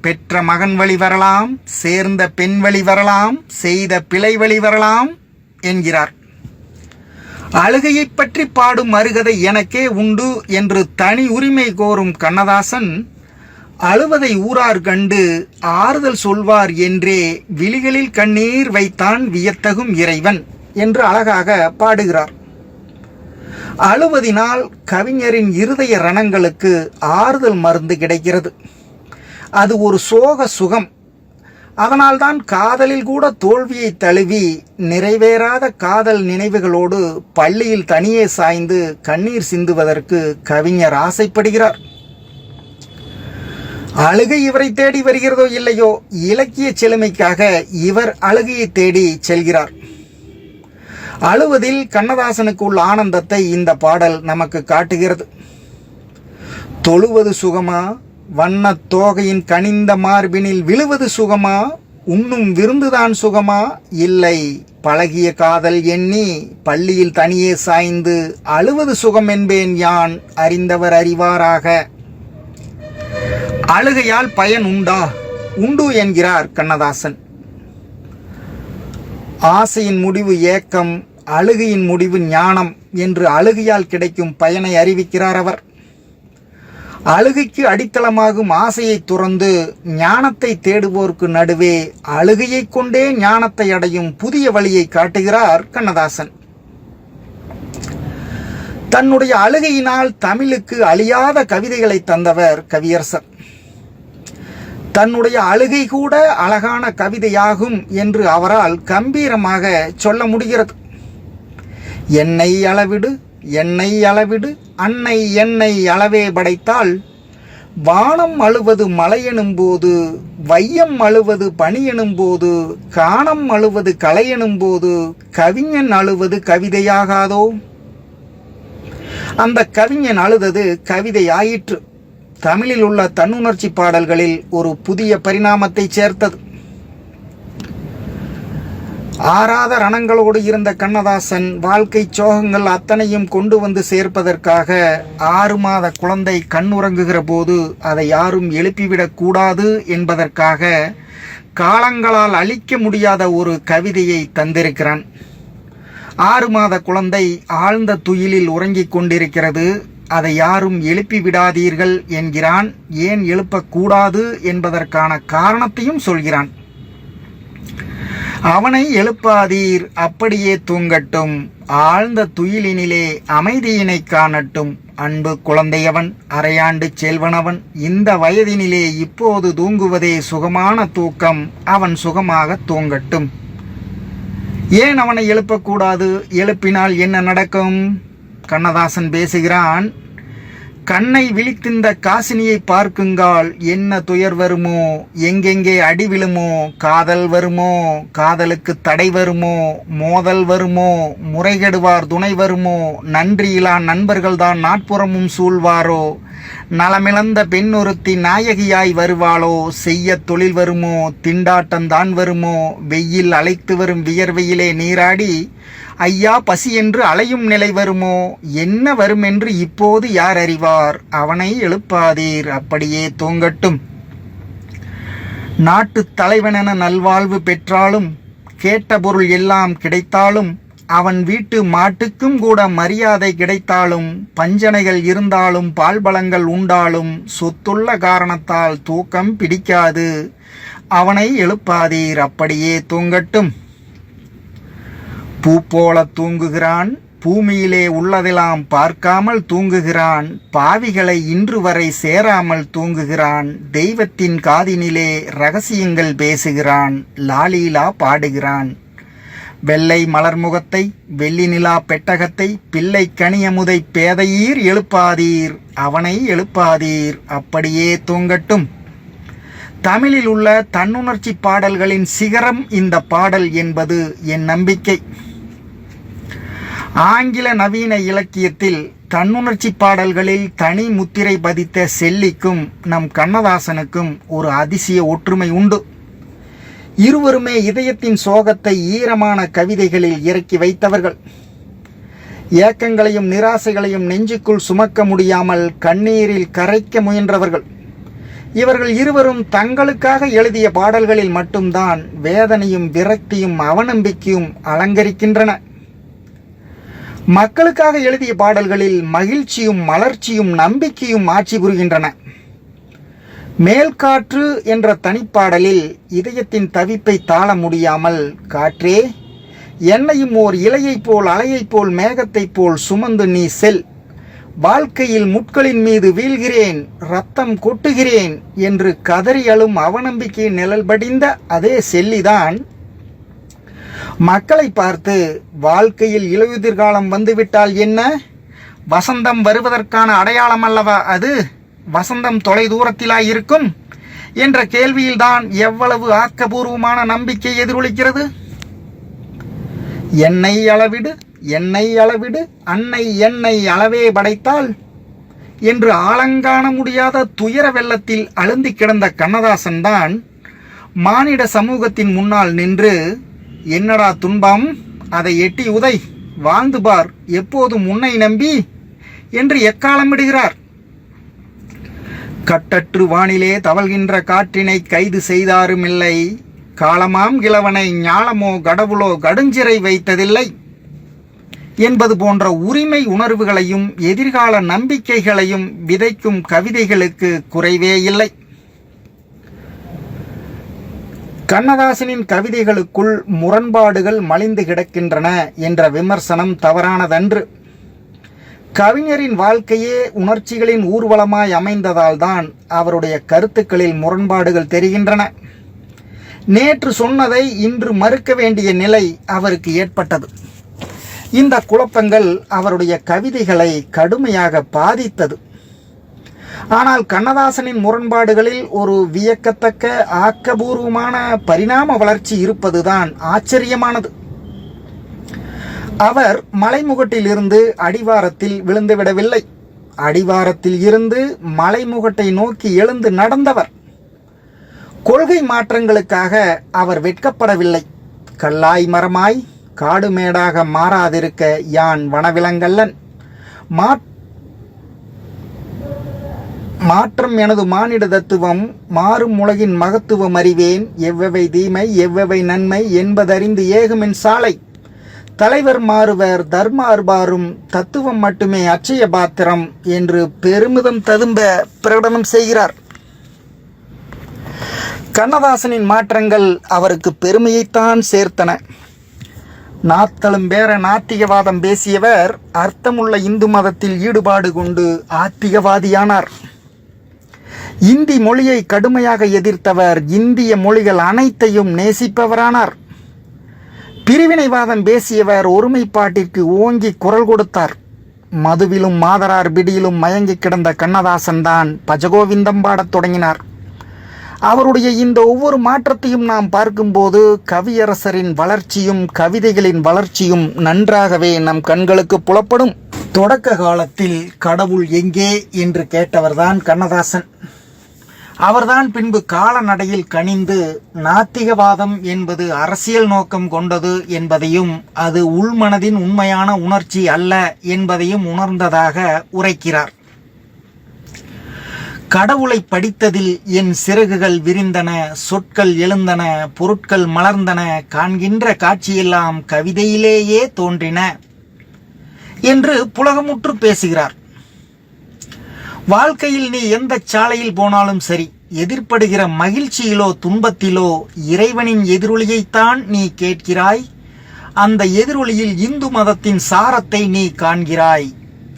பெற்ற மகன் வழி வரலாம், சேர்ந்த பெண் வழி வரலாம், செய்த பிழை வழி வரலாம் என்கிறார். அழுகையை பற்றி பாடும் அருகதை எனக்கே உண்டு என்று தனி உரிமை கோரும் கண்ணதாசன், அழுவதை ஊரார் கண்டு ஆறுதல் சொல்வார் என்றே விழிகளில் கண்ணீர் வைத்தான் வியத்தகும் இறைவன் என்று அழகாக பாடுகிறார். அழுவதினால் கவிஞரின் இருதய ரணங்களுக்கு ஆறுதல் மருந்து கிடைக்கிறது. அது ஒரு சோக சுகம். அதனால்தான் காதலில் கூட தோல்வியை தழுவி நிறைவேறாத காதல் நினைவுகளோடு பள்ளியில் தனியே சாய்ந்து கண்ணீர் சிந்துவதற்கு கவிஞர் ஆசைப்படுகிறார். அழுகை இவரை தேடி வருகிறதோ இல்லையோ, இலக்கிய செழுமைக்காக இவர் அழுகையை தேடி செல்கிறார். அழுவதில் கண்ணதாசனுக்கு உள்ள ஆனந்தத்தை இந்த பாடல் நமக்கு காட்டுகிறது. தொழுவது சுகமா, வண்ணத் தோகையின் கனிந்த மார்பினில் விழுவது சுகமா, உண்ணும் விருந்துதான் சுகமா, இல்லை பழகிய காதல் எண்ணி பள்ளியில் தனியே சாய்ந்து அழுவது சுகம் என்பேன் யான், அறிந்தவர் அறிவாராக. அழுகையால் பயன் உண்டா? உண்டு என்கிறார் கண்ணதாசன். ஆசையின் முடிவு ஏக்கம், அழுகையின் முடிவு ஞானம் என்று அழுகையால் கிடைக்கும் பயனை அறிவிக்கிறார் அவர். அழுகைக்கு அடித்தளமாகும் ஆசையை துறந்து ஞானத்தை தேடுவோருக்கு நடுவே அழுகையை கொண்டே ஞானத்தை அடையும் புதிய வழியை காட்டுகிறார் கண்ணதாசன். தன்னுடைய அழுகையினால் தமிழுக்கு அழியாத கவிதைகளை தந்தவர் கவியரசர். தன்னுடைய அழுகை கூட அழகான கவிதையாகும் என்று அவரால் கம்பீரமாக சொல்ல முடிகிறது. என்னை அளவிடு, என்னை அளவிடு, அன்னை என்னை அளவே படைத்தாள், வானம் அழுவது மலையெனும் போது, வையம் அழுவது பனியெனும் போது, காணம் அழுவது கலையெனும் போது, கவிஞன் அழுவது கவிதையாகாதோ? அந்த கவிஞன் அழுதது கவிதை ஆயிற்று. தமிழில் உள்ள தன்னுணர்ச்சி பாடல்களில் ஒரு புதிய பரிணாமத்தை சேர்த்தது. ஆறாத ரணங்களோடு இருந்த கண்ணதாசன் வாழ்க்கை சோகங்கள் அத்தனையும் கொண்டு வந்து சேர்ப்பதற்காக 6 மாத குழந்தை கண்ணுறங்குகிற போது அதை யாரும் எழுப்பிவிடக் கூடாது என்பதற்காக காலங்களால் அழிக்க முடியாத ஒரு கவிதையை தந்திருக்கிறான். 6 மாத குழந்தை ஆழ்ந்த துயிலில் உறங்கிக் கொண்டிருக்கிறது, அதை யாரும் எழுப்பி விடாதீர்கள் என்கிறான். ஏன் எழுப்பக்கூடாது என்பதற்கான காரணத்தையும் சொல்கிறான். அவனை எழுப்பாதீர், அப்படியே தூங்கட்டும், ஆழ்ந்த துயிலினிலே அமைதியினை காணட்டும், அன்பு குழந்தையவன், அரையாண்டு செல்வனவன், இந்த வயதினிலே இப்போது தூங்குவதே சுகமான தூக்கம், அவன் சுகமாக தூங்கட்டும். ஏன் அவனை எழுப்பக்கூடாது? எழுப்பினால் என்ன நடக்கும்? கண்ணதாசன் பேசுகிறான். கண்ணை விழித்திருந்த காசினியை பார்க்குங்கால் என்ன துயர் வருமோ, எங்கெங்கே அடி விழுமோ, காதல் வருமோ, காதலுக்கு தடை வருமோ, மோதல் வருமோ, முறைகெடுவார் துணை வருமோ, நன்றியிலா நண்பர்கள்தான் நாட்புறமும் சூழ்வாரோ, நலமிழந்த பெண் ஒருத்தி நாயகியாய் வருவாளோ, செய்ய தொழில் வருமோ, திண்டாட்டம்தான் வருமோ, வெயில் அழைத்து வரும் வியர்வையிலே நீராடி ஐயா பசி என்று அலையும் நிலை வருமோ, என்ன வரும் என்று இப்போது யார் அறிவார், அவனை எழுப்பாதீர் அப்படியே தூங்கட்டும். நாட்டு தலைவனென நல்வாழ்வு பெற்றாலும், கேட்ட பொருள் எல்லாம் கிடைத்தாலும், அவன் வீட்டு மாட்டுக்கும் கூட மரியாதை கிடைத்தாலும், பஞ்சனைகள் இருந்தாலும் பால்பலங்கள் உண்டாலும், சொத்துள்ள காரணத்தால் தூக்கம் பிடிக்காது, அவனை எழுப்பாதீர் அப்படியே தூங்கட்டும். பூ போல தூங்குகிறான், பூமியிலே உள்ளதெல்லாம் பார்க்காமல் தூங்குகிறான், பாவிகளை இன்று வரை சேராமல் தூங்குகிறான், தெய்வத்தின் காதினிலே ரகசியங்கள் பேசுகிறான், லாலீலா பாடுகிறான். வெள்ளை மலர்முகத்தை, வெள்ளி நிலா பெட்டகத்தை, பிள்ளை கனியமுதை பேதையீர் எழுப்பாதீர், அவனை எழுப்பாதீர் அப்படியே தூங்கட்டும். தமிழில் உள்ள தன்னுணர்ச்சி பாடல்களின் சிகரம் இந்த பாடல் என்பது என் நம்பிக்கை. ஆங்கில நவீன இலக்கியத்தில் தன்னுணர்ச்சி பாடல்களில் தனி முத்திரை பதித்த செல்லிக்கும் நம் கண்ணதாசனுக்கும் ஒரு அதிசய ஒற்றுமை உண்டு. இருவருமே இதயத்தின் சோகத்தை ஈரமான கவிதைகளில் இறக்கி வைத்தவர்கள். ஏக்கங்களையும் நிராசைகளையும் நெஞ்சுக்குள் சுமக்க முடியாமல் கண்ணீரில் கரைக்க முயன்றவர்கள். இவர்கள் இருவரும் தங்களுக்காக எழுதிய பாடல்களில் மட்டும்தான் வேதனையும் விரக்தியும் அவநம்பிக்கையும் அலங்கரிக்கின்றன. மக்களுக்காக எழுதிய பாடல்களில் மகிழ்ச்சியும் மலர்ச்சியும் நம்பிக்கையும் ஆட்சி புரிகின்றன. மேல்காற்று என்ற தனிப்பாடலில் இதயத்தின் தவிப்பை தாழ முடியாமல், காற்றே என்னையும் ஓர் இலையைப் போல் அலையைப் போல் மேகத்தைப் போல் சுமந்து நீ செல், வாழ்க்கையில் முட்களின் மீது வீழ்கிறேன், ரத்தம் கொட்டுகிறேன் என்று கதறி அழும் அவநம்பிக்கை நிழல் படிந்த அதே செல்லிதான் மக்களை பார்த்து வாழ்க்கையில் இலையுதிர்காலம் வந்துவிட்டால் என்ன, வசந்தம் வருவதற்கான அடையாளம் அல்லவா அது, வசந்தம் தொலை தூரத்திலா இருக்கும் என்ற கேள்வியில்தான் எவ்வளவு ஆக்கபூர்வமான நம்பிக்கை எதிரொலிக்கிறது. என்னை அளவிடு, என்னை அளவிடு, அன்னை என்னை அளவே படைத்தாள் என்று ஆழங்காண முடியாத துயர வெள்ளத்தில் அழுந்தி கிடந்த கண்ணதாசன் தான் மானிட சமூகத்தின் முன்னால் நின்று, என்னடா துன்பம், அதை எட்டி உதை, வாழ்ந்து பார், எப்போதும் உன்னை நம்பி என்று எக்காலமிடுகிறார். கட்டற்று வானிலே தவழ்கின்ற காற்றினை கைது செய்தாரும் இல்லை, காலமாம் கிழவனை ஞாலமோ கடவுளோ கடுஞ்சிறை வைத்ததில்லை என்பது போன்ற உரிமை உணர்வுகளையும் எதிர்கால நம்பிக்கைகளையும் விதைக்கும் கவிதைகளுக்கு குறைவே இல்லை. கண்ணதாசனின் கவிதைகளுக்குள் முரண்பாடுகள் மலிந்து கிடக்கின்றன என்ற விமர்சனம் தவறானதன்று. கவிஞரின் வாழ்க்கையே உணர்ச்சிகளின் ஊர்வலமாய் அமைந்ததால் தான் அவருடைய கருத்துக்களில் முரண்பாடுகள் தெரிகின்றன. நேற்று சொன்னதை இன்று மறுக்க வேண்டிய நிலை அவருக்கு ஏற்பட்டது. இந்த குழப்பங்கள் அவருடைய கவிதைகளை கடுமையாக பாதித்தது. ஆனால் கண்ணதாசனின் முரண்பாடுகளில் ஒரு வியக்கத்தக்க ஆக்கபூர்வமான பரிணாம வளர்ச்சி இருப்பதுதான் ஆச்சரியமானது. அவர் மலைமுகட்டில் இருந்து அடிவாரத்தில் விழுந்துவிடவில்லை, அடிவாரத்தில் இருந்து மலைமுகட்டை நோக்கி எழுந்து நடந்தவர். கொள்கை மாற்றங்களுக்காக அவர் வெட்கப்படவில்லை. கல்லாய் மரமாய் காடு மேடாக மாறாதிருக்க யான் வனவிலங்கல்லன், மாற்றம் எனது மானிட தத்துவம், மாறும் உலகின் மகத்துவம் அறிவேன், எவ்வவை தீமை எவ்வவை நன்மை என்பதறிந்து ஏகுமின் சாலை, தலைவர் மாறுவர் தர்ம அர்பாரும், தத்துவம் மட்டுமே அச்சய பாத்திரம் என்று பெருமிதம் ததும்ப பிரகடனம் செய்கிறார். கண்ணதாசனின் மாற்றங்கள் அவருக்கு பெருமையைத்தான் சேர்த்தன. நாத்தலும் பேர நாத்திகவாதம் பேசியவர் அர்த்தமுள்ள இந்து மதத்தில் ஈடுபாடு கொண்டு ஆத்திகவாதியானார். இந்தி மொழியை கடுமையாக எதிர்த்தவர் இந்திய மொழிகள் அனைத்தையும் நேசிப்பவரானார். பிரிவினைவாதம் பேசியவர் ஒருமைப்பாட்டிற்கு ஓங்கி குரல் கொடுத்தார். மதுவிலும் மாதரார் பிடியிலும் மயங்கி கிடந்த கண்ணதாசன் தான் பஜகோவிந்தம் பாடத் தொடங்கினார். அவருடைய இந்த ஒவ்வொரு மாற்றத்தையும் நாம் பார்க்கும்போது கவியரசரின் வளர்ச்சியும் கவிதைகளின் வளர்ச்சியும் நன்றாகவே நம் கண்களுக்கு புலப்படும். தொடக்க காலத்தில் கடவுள் எங்கே என்று கேட்டவர்தான் கண்ணதாசன். அவர்தான் பின்பு காலநடையில் கனிந்து நாத்திகவாதம் என்பது அரசியல் நோக்கம் கொண்டது என்பதையும் அது உள்மனதின் உண்மையான உணர்ச்சி அல்ல என்பதையும் உணர்ந்ததாக உரைக்கிறார். கடவுளை படித்ததில் என் சிறகுகள் விரிந்தன, சொற்கள் எழுந்தன, பொருட்கள் மலர்ந்தன, காண்கின்ற காட்சியெல்லாம் கவிதையிலேயே தோன்றின என்று புலகமுற்று பேசுகிறார். வாழ்க்கையில் நீ எந்த சாலையில் போனாலும் சரி, எதிர்ப்படுகிற மகிழ்ச்சியிலோ துன்பத்திலோ இறைவனின் எதிரொலியைத்தான் நீ கேட்கிறாய். அந்த எதிரொலியில் இந்து மதத்தின் சாரத்தை நீ காண்கிறாய்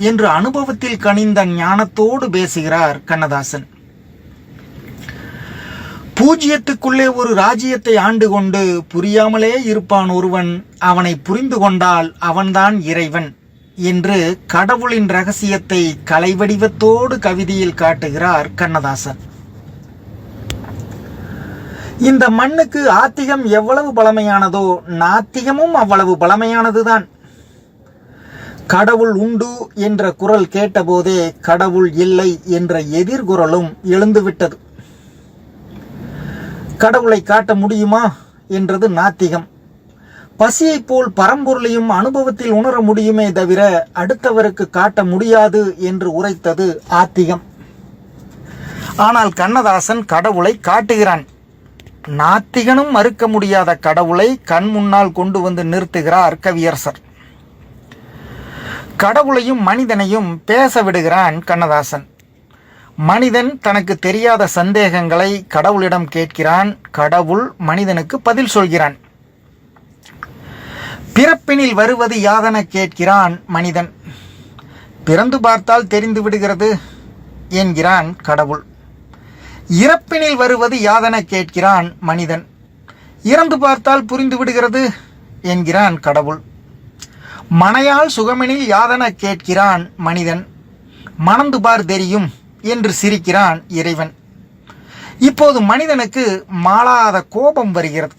என்று அனுபவத்தில் கனிந்த ஞானத்தோடு பேசுகிறார் கண்ணதாசன். பூஜ்யத்துக்குள்ளே ஒரு ராஜ்யத்தை ஆண்டு கொண்டு புரியாமலே இருப்பான் ஒருவன், அவனை புரிந்து கொண்டால் அவன்தான் இறைவன் என்று கடவுளின் ரகசியத்தை கலைவடிவத்தோடு கவிதையில் காட்டுகிறார் கண்ணதாசன். இந்த மண்ணுக்கு ஆத்திகம் எவ்வளவு பழமையானதோ நாத்திகமும் அவ்வளவு பழமையானதுதான். கடவுள் உண்டு என்ற குரல் கேட்டபோதே கடவுள் இல்லை என்ற எதிர்குரலும் எழுந்துவிட்டது. கடவுளை காட்ட முடியுமா என்றது நாத்திகம். பசியை போல் பரம்பொருளையும் அனுபவத்தில் உணர முடியுமே தவிர அடுத்தவருக்கு காட்ட முடியாது என்று உரைத்தது ஆத்திகம். ஆனால் கண்ணதாசன் கடவுளை காட்டுகிறான். நாத்திகனும் மறுக்க முடியாத கடவுளை கண் முன்னால் கொண்டு வந்து நிறுத்துகிறார் கவியரசர். கடவுளையும் மனிதனையும் பேச விடுகிறான் கண்ணதாசன். மனிதன் தனக்கு தெரியாத சந்தேகங்களை கடவுளிடம் கேட்கிறான். கடவுள் மனிதனுக்கு பதில் சொல்கிறான். பிறப்பினில் வருவது யாதென கேட்கிறான் மனிதன். பிறந்து பார்த்தால் தெரிந்து விடுகிறது என்கிறான் கடவுள். இறப்பினில் வருவது யாதென கேட்கிறான் மனிதன். இறந்து பார்த்தால் புரிந்து விடுகிறது என்கிறான் கடவுள். மனையால் சுகமெனில் யாதென கேட்கிறான் மனிதன். மணந்து பார் தெரியும் என்று சிரிக்கிறான் இறைவன். இப்போது மனிதனுக்கு மாளாத கோபம் வருகிறது.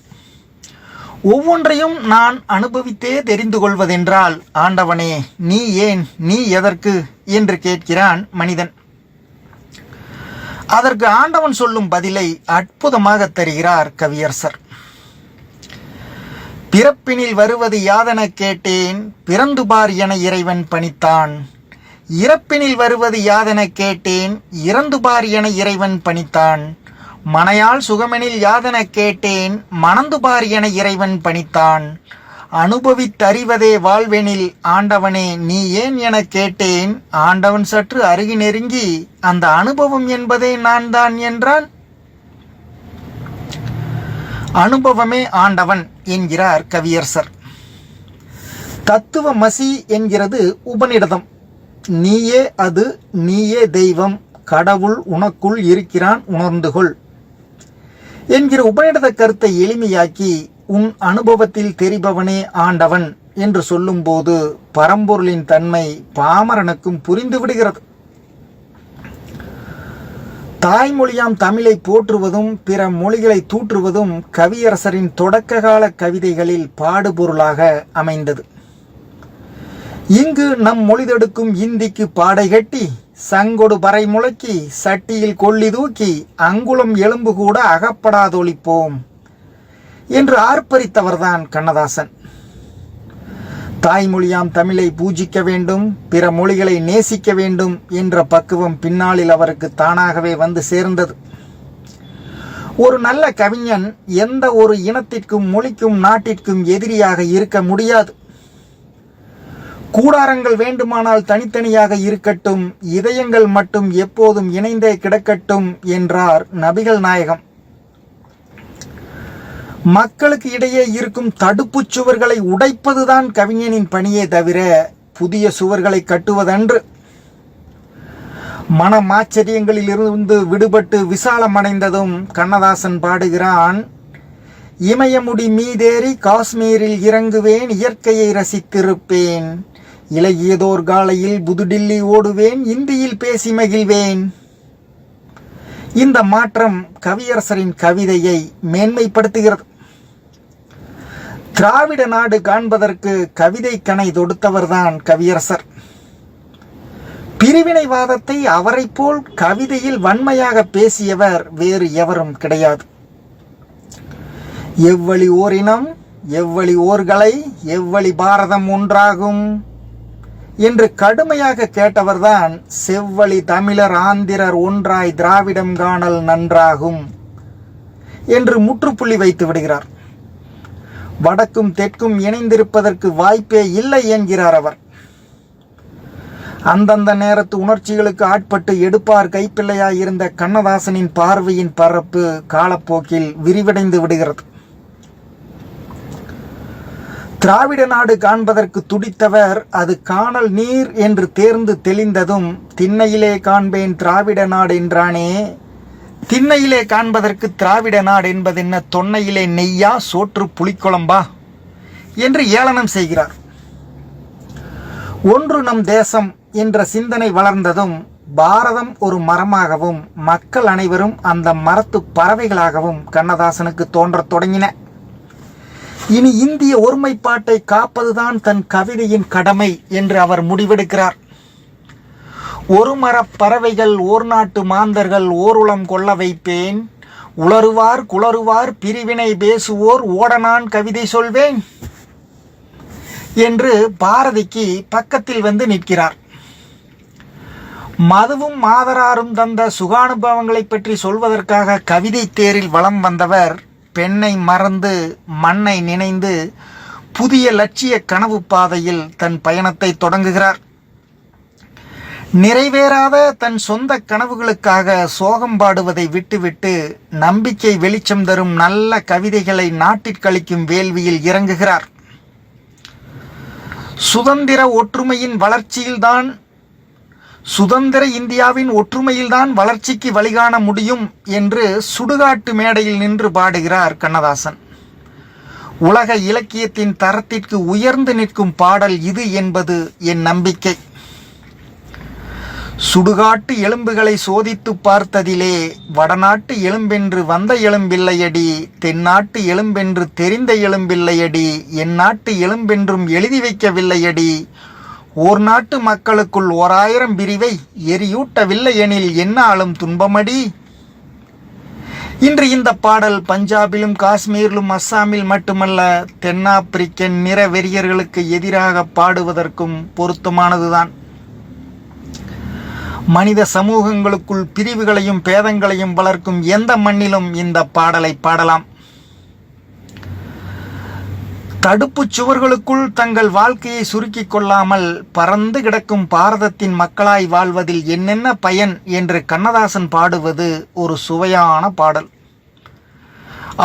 ஒவ்வொன்றையும் நான் அனுபவித்தே தெரிந்து கொள்வதென்றால் ஆண்டவனே நீ ஏன், நீ எதற்கு என்று கேட்கிறான் மனிதன். அதற்கு ஆண்டவன் சொல்லும் பதிலை அற்புதமாக தருகிறார் கவியரசர். பிறப்பினில் வருவது யாதென கேட்டேன், பிறந்து பார் என இறைவன் பணித்தான். இறப்பினில் வருவது யாதென கேட்டேன், இறந்து பார் என இறைவன் பணித்தான். மனையால் சுகமெனில் யாதென கேட்டேன், மணந்து பார் என இறைவன் பணித்தான். அனுபவித்தறிவதே வாழ்வெனில் ஆண்டவனே நீ ஏன் என கேட்டேன். ஆண்டவன் சற்று அருகி நெருங்கி அந்த அனுபவம் என்பதே நான் தான் என்றான். அனுபவமே ஆண்டவன் என்கிறார் கவியரசர். தத்துவமசி என்கிறது உபநிடதம். நீயே அது, நீயே தெய்வம், கடவுள் உனக்குள் இருக்கிறான் உணர்ந்துகொள் என்கிற உபநிடத கருத்தை எளிமையாக்கி உன் அனுபவத்தில் தெரிபவனே ஆண்டவன் என்று சொல்லும்போது பரம்பொருளின் தன்மை பாமரனுக்கும் புரிந்து விடுகிறது. தாய்மொழியாம் தமிழை போற்றுவதும் பிற மொழிகளை தூற்றுவதும் கவியரசரின் தொடக்க கால கவிதைகளில் பாடுபொருளாக அமைந்தது. இங்கு நம் மொழிதெடுக்கும் இந்திக்கு பாடை கட்டி, சங்கொடு பறை முழக்கி, சட்டியில் கொள்ளி தூக்கி, அங்குளம் எலும்பு கூட அகப்படாதொழிப்போம் என்று ஆர்ப்பரித்தவர்தான் கண்ணதாசன். தாய்மொழியாம் தமிழை பூஜிக்க வேண்டும், பிற மொழிகளை நேசிக்க வேண்டும் என்ற பக்குவம் பின்னாளில் அவருக்கு தானாகவே வந்து சேர்ந்தது. ஒரு நல்ல கவிஞன் எந்த ஒரு இனத்திற்கும் மொழிக்கும் நாட்டிற்கும் எதிரியாக இருக்க முடியாது. கூடாரங்கள் வேண்டுமானால் தனித்தனியாக இருக்கட்டும், இதயங்கள் மட்டும் எப்போதும் இணைந்தே கிடக்கட்டும் என்றார் நபிகள் நாயகம். மக்களுக்கு இடையே இருக்கும் தடுப்பு சுவர்களை உடைப்பதுதான் கவிஞனின் பணியே தவிர புதிய சுவர்களை கட்டுவதன்று. மனமாச்சரியங்களில் இருந்து விடுபட்டு விசாலமடைந்ததும் கண்ணதாசன் பாடுகிறான். இமயமுடி மீதேறி காஷ்மீரில் இறங்குவேன், இயற்கையை ரசித்திருப்பேன். இலகியதோர் காலையில் புதுடில்லி ஓடுவேன், இந்தியில் பேசி மகிழ்வேன். இந்த மாற்றம் கவியரசரின் கவிதையை மேன்மைப்படுத்துகிறது. திராவிட நாடு காண்பதற்கு கவிதை கணை தொடுத்தவர்தான் கவியரசர். பிரிவினைவாதத்தை அவரை போல் கவிதையில் வன்மையாக பேசியவர் வேறு எவரும் கிடையாது. எவ்வழி ஓரினம், எவ்வழி ஓர்களை, எவ்வழி பாரதம் ஒன்றாகும் என்று கடுமையாக கேட்டவர்தான் செவ்வழி தமிழர் ஆந்திரர் ஒன்றாய் திராவிடம் காணல் நன்றாகும் என்று முற்றுப்புள்ளி வைத்து விடுகிறார். வடக்கும் தெற்கும் இணைந்திருப்பதற்கு வாய்ப்பே இல்லை என்கிறார் அவர். அந்தந்த நேரத்து உணர்ச்சிகளுக்கு ஆட்பட்டு எடுப்பார் கைப்பிள்ளையாய் இருந்த கண்ணதாசனின் பார்வையின் பரப்பு காலப்போக்கில் விரிவடைந்து விடுகிறது. திராவிட நாடு காண்பதற்கு துடித்தவர் அது காணல் நீர் என்று தேர்ந்து தெளிந்ததும் திண்ணையிலே காண்பேன் திராவிட நாடு என்றானே. திண்ணையிலே காண்பதற்கு திராவிட நாடு என்பது என்ன, தொன்னையிலே நெய்யா சோற்று புளிக்குழம்பா என்று ஏளனம் செய்கிறார். ஒன்று நம் தேசம் என்ற சிந்தனை வளர்ந்ததும் பாரதம் ஒரு மரமாகவும் மக்கள் அனைவரும் அந்த மரத்து பறவைகளாகவும் கண்ணதாசனுக்கு தோன்றத் தொடங்கின. இனி இந்திய ஒருமைப்பாட்டை காப்பதுதான் தன் கவிதையின் கடமை என்று அவர் முடிவெடுக்கிறார். ஒரு மரப் பறவைகள் ஓர் நாட்டு மாந்தர்கள் ஓருளம் கொள்ள வைப்பேன், உளறுவார் குளறுவார் பிரிவினை பேசுவோர் ஓடனான் கவிதை சொல்வேன் என்று பாரதிக்கு பக்கத்தில் வந்து நிற்கிறார். மதுவும் மாதராரும் தந்த சுகானுபவங்களை பற்றி சொல்வதற்காக கவிதை தேரில் வலம் வந்தவர் பெண்ணை மறந்து மண்ணை நினைந்து புதிய லட்சிய கனவு பாதையில் தன் பயணத்தை தொடங்குகிறார். நிறைவேறாத தன் சொந்த கனவுகளுக்காக சோகம் பாடுவதை விட்டுவிட்டு நம்பிக்கை வெளிச்சம் தரும் நல்ல கவிதைகளை நாட்டிற்கழிக்கும் வேள்வியில் இறங்குகிறார். சுதந்திர இந்தியாவின் ஒற்றுமையில்தான் வளர்ச்சிக்கு வழிகாண முடியும் என்று சுடுகாட்டு மேடையில் நின்று பாடுகிறார் கண்ணதாசன். உலக இலக்கியத்தின் தரத்திற்கு உயர்ந்து நிற்கும் பாடல் இது என்பது என் நம்பிக்கை. சுடுகாட்டு எலும்புகளை சோதித்து பார்த்ததிலே வடநாட்டு எலும்பென்று வந்த எலும்பில்லையடி, தென்னாட்டு எலும்பென்று தெரிந்த எலும்பில்லையடி, என் நாட்டு எலும்பென்றும் எழுதி வைக்கவில்லையடி, ஓர் நாட்டு மக்களுக்குள் 1000 பிரிவை எரியூட்டவில்லை எனில் என்ன ஆளும் துன்பமடி. இன்று இந்த பாடல் பஞ்சாபிலும் காஷ்மீரிலும் அஸ்ஸாமில் மட்டுமல்ல தென்னாப்பிரிக்கன் நிற வெறியர்களுக்கு எதிராக பாடுவதற்கும் பொருத்தமானதுதான். மனித சமூகங்களுக்குள் பிரிவுகளையும் பேதங்களையும் வளர்க்கும் எந்த மண்ணிலும் இந்த பாடலை பாடலாம். தடுப்பு சுவர்களுக்குள் தங்கள் வாழ்க்கையை சுருக்கிக் கொள்ளாமல் பறந்து கிடக்கும் பாரதத்தின் மக்களாய் வாழ்வதில் என்னென்ன பயன் என்று கண்ணதாசன் பாடுவது ஒரு சுவையான பாடல்.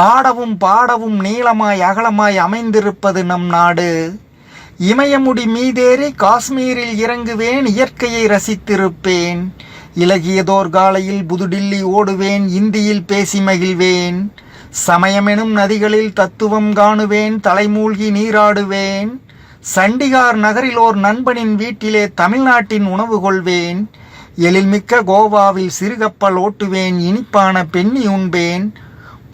ஆடவும் பாடவும் நீளமாய் அகலமாய் அமைந்திருப்பது நம் நாடு, இமயமுடி மீதேறி காஷ்மீரில் இறங்குவேன், இயற்கையை ரசித்திருப்பேன், இலகியதோர் காலையில் புதுடில்லி ஓடுவேன், இந்தியில் பேசி மகிழ்வேன், சமயமெனும் நதிகளில் தத்துவம் காணுவேன், தலைமூழ்கி நீராடுவேன், சண்டிகார் நகரில் ஓர் நண்பனின் வீட்டிலே தமிழ்நாட்டின் உணவு கொள்வேன், எழில்மிக்க கோவாவில் சிறுகப்பல் ஓட்டுவேன், இனிப்பான பெண்ணி உண்பேன்,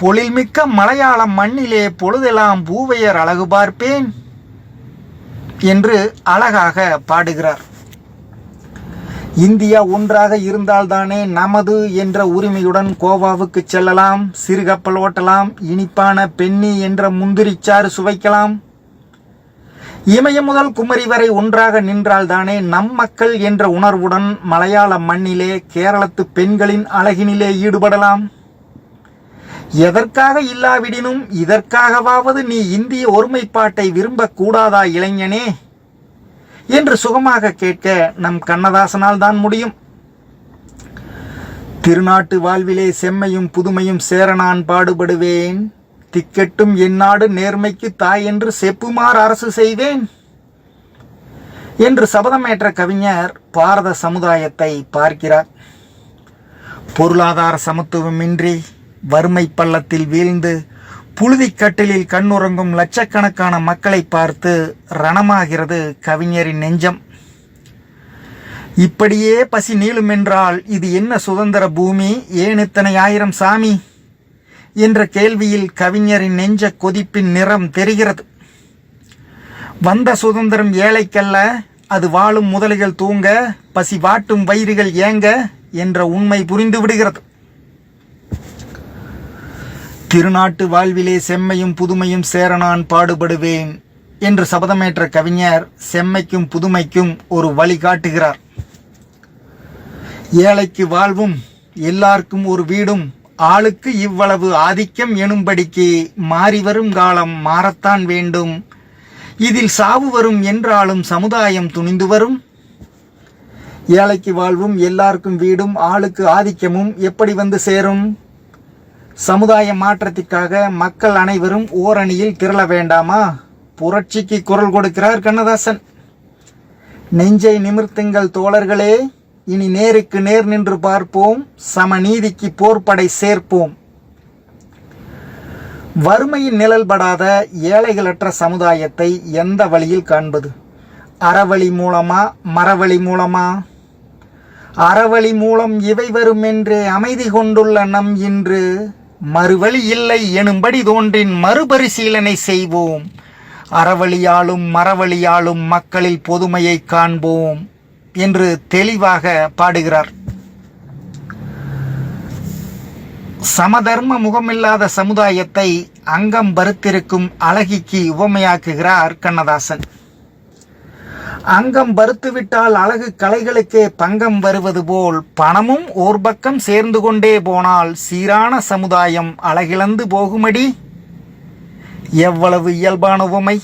பொழில்மிக்க மலையாளம் மண்ணிலே பொழுதெல்லாம் பூவையர் அழகு பார்ப்பேன் என்று அழகாக பாடுகிறார். இந்தியா ஒன்றாக இருந்தால்தானே நமது என்ற உரிமையுடன் கோவாவுக்கு செல்லலாம், சிறுகப்பல் ஓட்டலாம், இனிப்பான பெண்ணி என்ற முந்திரிச்சாறு சுவைக்கலாம். இமயம் முதல் குமரி வரை ஒன்றாக நின்றால்தானே நம் மக்கள் என்ற உணர்வுடன் மலையாள மண்ணிலே கேரளத்து பெண்களின் அழகினிலே ஈடுபடலாம். எதற்காக இல்லாவிடினும் இதற்காகவாவது நீ இந்திய ஒருமைப்பாட்டை விரும்பக்கூடாதா இளைஞனே என்று சுகமாக கேட்க நம் கண்ணதாசனால் தான் முடியும். திருநாட்டு வாழ்விலே செம்மையும் புதுமையும் சேர நான் பாடுபடுவேன், திக்கெட்டும் எந்நாடு நேர்மைக்கு தாய் என்று செப்புமாறு அரசு செய்வேன் என்று சபதமேற்ற கவிஞர் பாரத சமுதாயத்தை பார்க்கிறார். பொருளாதார சமத்துவமின்றி வறுமை பள்ளத்தில் வீழ்ந்து புழுதிக்கட்டிலில் கண்ணுறங்கும் லட்சக்கணக்கான மக்களை பார்த்து ரணமாகிறது கவிஞரின் நெஞ்சம். இப்படியே பசி நீளுமென்றால் இது என்ன சுதந்திர பூமி, ஏன் இத்தனை ஆயிரம் சாமி என்ற கேள்வியில் கவிஞரின் நெஞ்ச கொதிப்பின் நிறம் தெரிகிறது. வந்த சுதந்திரம் ஏழைக்கல்ல, அது வாழும் முதலைகள் தூங்க, பசி வாட்டும் வயிறுகள் ஏங்க என்ற உண்மை புரிந்து விடுகிறது. திருநாட்டு வாழ்விலே செம்மையும் புதுமையும் சேர நான் பாடுபடுவேன் என்று சபதமேற்ற கவிஞர் செம்மைக்கும் புதுமைக்கும் ஒரு வழி காட்டுகிறார். ஏழைக்கு வாழ்வும், எல்லாருக்கும் ஒரு வீடும், ஆளுக்கு இவ்வளவு ஆதிக்கம் எனும்படிக்கு மாறிவரும் காலம் மாறத்தான் வேண்டும். இதில் சாவு வரும் என்றாலும் சமுதாயம் துணிந்து வரும். ஏழைக்கு வாழ்வும், எல்லாருக்கும் வீடும், ஆளுக்கு ஆதிக்கமும் எப்படி வந்து சேரும்? சமுதாய மாற்றத்திற்காக மக்கள் அனைவரும் ஓரணியில் திரள வேண்டாமா? புரட்சிக்கு குரல் கொடுக்கிறார் கண்ணதாசன். நெஞ்சை நிமிர்த்துங்கள் தோழர்களே, இனி நேருக்கு நேர் நின்று பார்ப்போம், சமநீதிக்கு போர்ப்படை சேர்ப்போம். வறுமையின் நிழல்படாத ஏழைகளற்ற சமுதாயத்தை எந்த வழியில் காண்பது? அறவழி மூலமா, மரவழி மூலமா? அறவழி மூலம் இவை வரும் என்றே அமைதி கொண்டுள்ள நம் இன்று மறுவழி இல்லை எனும்படி தோன்றின் மறுபரிசீலனை செய்வோம். அறவழியாலும் மரவழியாலும் மக்களில் பொதுமையை காண்போம் என்று தெளிவாக பாடுகிறார். சமதர்ம முகமில்லாத சமுதாயத்தை அங்கம் பருத்திருக்கும் அழகிக்கு உவமையாக்குகிறார் கண்ணதாசன். அங்கம் பருத்துவிட்டால் அழகு கலைகளுக்கே பங்கம் வருவது போல் பணமும் ஓர் பக்கம் சேர்ந்து கொண்டே போனால் சீரான சமுதாயம் அழகிழந்து போகுமடி. எவ்வளவு இயல்பான உவமை!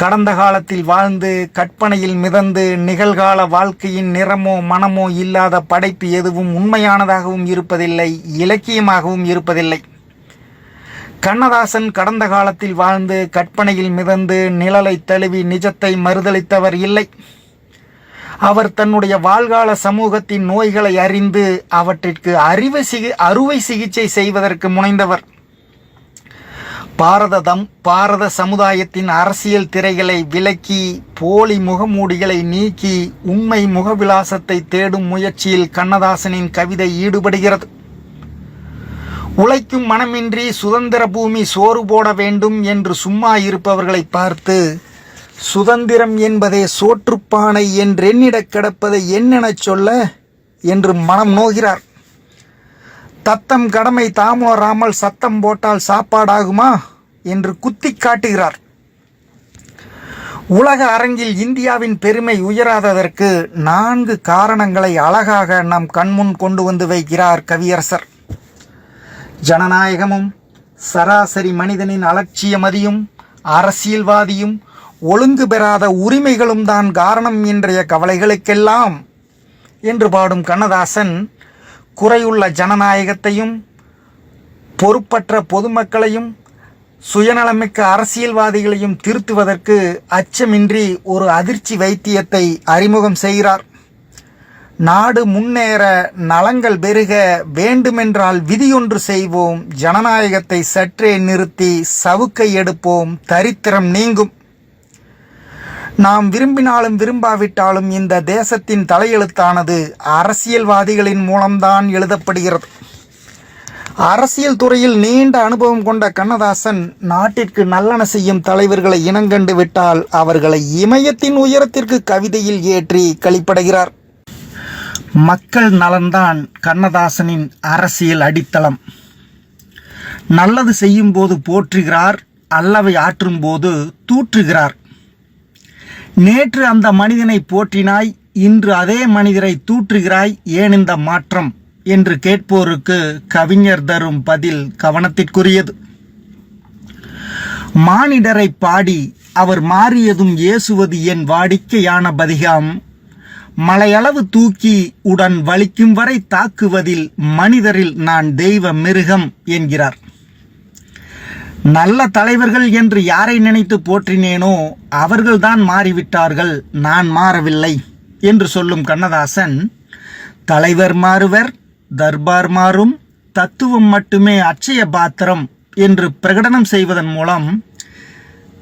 கடந்த காலத்தில் வாழ்ந்து கற்பனையில் மிதந்து நிகழ்கால வாழ்க்கையின் நிறமோ மனமோ இல்லாத படைப்பு எதுவும் உண்மையானதாகவும் இருப்பதில்லை, இலக்கியமாகவும் இருப்பதில்லை. கண்ணதாசன் கடந்த காலத்தில் வாழ்ந்து கற்பனையில் மிதந்து நிழலை தழுவி நிஜத்தை மறுதளித்தவர் இல்லை. அவர் தன்னுடைய வாழ்கால சமூகத்தின் நோய்களை அறிந்து அவற்றிற்கு அறுவை சிகிச்சை செய்வதற்கு முனைந்தவர். பாரத சமுதாயத்தின் அரசியல் திரைகளை விலக்கி போலி முகமூடிகளை நீக்கி உண்மை முகவிலாசத்தை தேடும் முயற்சியில் கண்ணதாசனின் கவிதை ஈடுபடுகிறது. உழைக்கும் மனமின்றி சுதந்திர பூமி சோறு போட வேண்டும் என்று சும்மா இருப்பவர்களை பார்த்து சுதந்திரம் என்பதே சோற்றுப்பானை என்றெண்ணிடக் கிடப்பதை என்னெனச் சொல்ல என்று மனம் நோகிறார். தத்தம் கடமை தாமோராமல் சத்தம் போட்டால் சாப்பாடாகுமா என்று குத்தி காட்டுகிறார். உலக அரங்கில் இந்தியாவின் பெருமை உயராததற்கு 4 காரணங்களை அழகாக நம் கண்முன் கொண்டு வந்து வைக்கிறார் கவியரசர். ஜனநாயகமும் சராசரி மனிதனின் அலட்சியமதியும் அரசியல்வாதியும் ஒழுங்கு பெறாத உரிமைகளும் தான் காரணம் இன்றைய கவலைகளுக்கெல்லாம் என்று பாடும் கண்ணதாசன் குறையுள்ள ஜனநாயகத்தையும் பொறுப்பற்ற பொதுமக்களையும் சுயநலமிக்க அரசியல்வாதிகளையும் திருத்துவதற்கு அச்சமின்றி ஒரு அதிர்ச்சி வைத்தியத்தை அறிமுகம் செய்கிறார். நாடு முன்னேற நலங்கள் பெருக வேண்டுமென்றால் விதியொன்று செய்வோம், ஜனநாயகத்தை சற்றே நிறுத்தி சவுக்கை எடுப்போம், தரித்திரம் நீங்கும். நாம் விரும்பினாலும் விரும்பாவிட்டாலும் இந்த தேசத்தின் தலையெழுத்தானது அரசியல்வாதிகளின் மூலம்தான் எழுதப்படுகிறது. அரசியல் துறையில் நீண்ட அனுபவம் கொண்ட கண்ணதாசன் நாட்டிற்கு நல்லன செய்யும் தலைவர்களை இனங்கண்டு விட்டால் அவர்களை இமயத்தின் உயரத்திற்கு கவிதையில் ஏற்றி களிப்படைகிறார். மக்கள் நலன்தான் கண்ணதாசனின் அரசியல் அடித்தளம். நல்லது செய்யும் போது போற்றுகிறார், அல்லவை ஆற்றும் போது தூற்றுகிறார். நேற்று அந்த மனிதனை போற்றினாய், இன்று அதே மனிதரை தூற்றுகிறாய், ஏன் இந்த மாற்றம் என்று கேட்போருக்கு கவிஞர் தரும் பதில் கவனத்திற்குரியது. மானிடரை பாடி அவர் மாறியதும் ஏசுவது என் வாடிக்கையான பதிகம். மலையளவு தூக்கி உடன் வலிக்கும் வரை தாக்குவதில் மனிதரில் நான் தெய்வ மிருகம் என்கிறார். நல்ல தலைவர்கள் என்று யாரை நினைத்து போற்றினேனோ அவர்கள்தான் மாறிவிட்டார்கள், நான் மாறவில்லை என்று சொல்லும் கண்ணதாசன், தலைவர் மாறுவர், தர்பார் மாறும், தத்துவம் மட்டுமே அட்சய பாத்திரம் என்று பிரகடனம் செய்வதன் மூலம்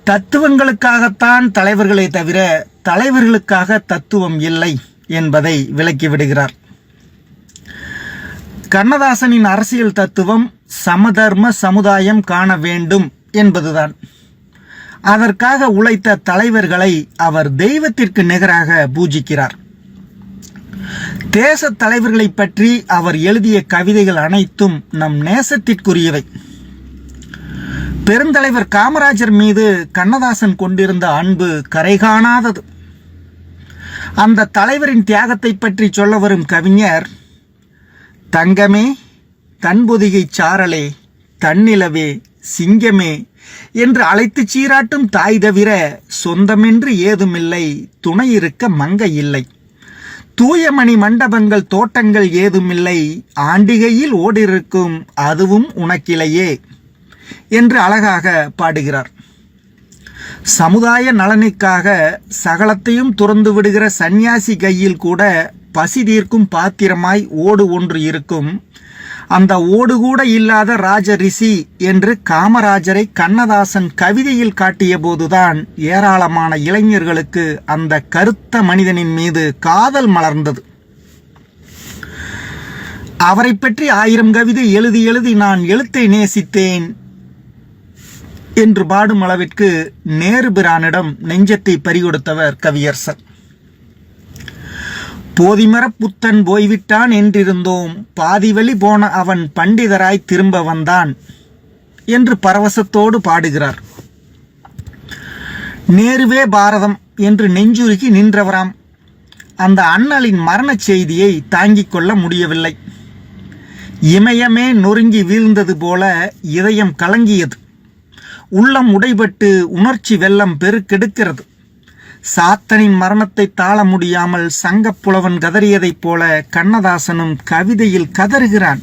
தத்துவங்களுக்காகத்தான் தலைவர்களே தவிர தலைவர்களுக்காக தத்துவம் இல்லை என்பதை விளக்கிவிடுகிறார். கண்ணதாசனின் அரசியல் தத்துவம் சமதர்ம சமுதாயம் காண வேண்டும் என்பதுதான். அதற்காக உழைத்த தலைவர்களை அவர் தெய்வத்திற்கு நிகராக பூஜிக்கிறார். தேச தலைவர்களை பற்றி அவர் எழுதிய கவிதைகள் அனைத்தும் நம் நேசத்திற்குரியவை. பெருந்தலைவர் காமராஜர் மீது கண்ணதாசன் கொண்டிருந்த அன்பு கரைகாணாதது. அந்த தலைவரின் தியாகத்தை பற்றி சொல்ல வரும் கவிஞர், தங்கமே, தன்பொதிகை சாரலே, தன்னிலவே, சிங்கமே என்று அழைத்து சீராட்டும் தாய் தவிர சொந்தமென்று ஏதுமில்லை, துணை இருக்க மங்கை இல்லை, தூயமணி மண்டபங்கள் தோட்டங்கள் ஏதுமில்லை, ஆண்டிகையில் ஓடிருக்கும் அதுவும் உனக்கிலையே என்று அழகாக பாடுகிறார். சமுதாய நலனுக்காக சகலத்தையும் துறந்து விடுகிற சந்நியாசி கையில் கூட பசி தீர்க்கும் பாத்திரமாய் ஓடு ஒன்று இருக்கும். அந்த ஓடு கூட இல்லாத ராஜ ரிஷி என்று காமராஜரை கண்ணதாசன் கவிதையில் காட்டிய போதுதான் ஏராளமான இளைஞர்களுக்கு அந்த கருத்த மனிதனின் மீது காதல் மலர்ந்தது. அவரை பற்றி 1000 கவிதை எழுதி எழுதி நான் எழுத்தை நேசித்தேன் என்று பாடும் அளவிற்கு நேரு பிரானிடம் நெஞ்சத்தை பறிகொடுத்தவர் கவியரசர். போதிமர புத்தன் போய்விட்டான் என்றிருந்தோம், பாதிவழி போன அவன் பண்டிதராய் திரும்ப வந்தான் என்று பரவசத்தோடு பாடுகிறார். நேருவே பாரதம் என்று நெஞ்சுருகி நின்றவராம். அந்த அண்ணலின் மரணச் செய்தியை தாங்கிக் கொள்ள முடியவில்லை. இமயமே நொறுங்கி வீழ்ந்தது போல இதயம் கலங்கியது. உள்ளம் உடைபட்டு உணர்ச்சி வெள்ளம் பெருக்கெடுக்கிறது. சாத்தனின் மரணத்தை தாழ முடியாமல் சங்கப்புலவன் கதறியதைப் போல கண்ணதாசனும் கவிதையில் கதறுகிறான்.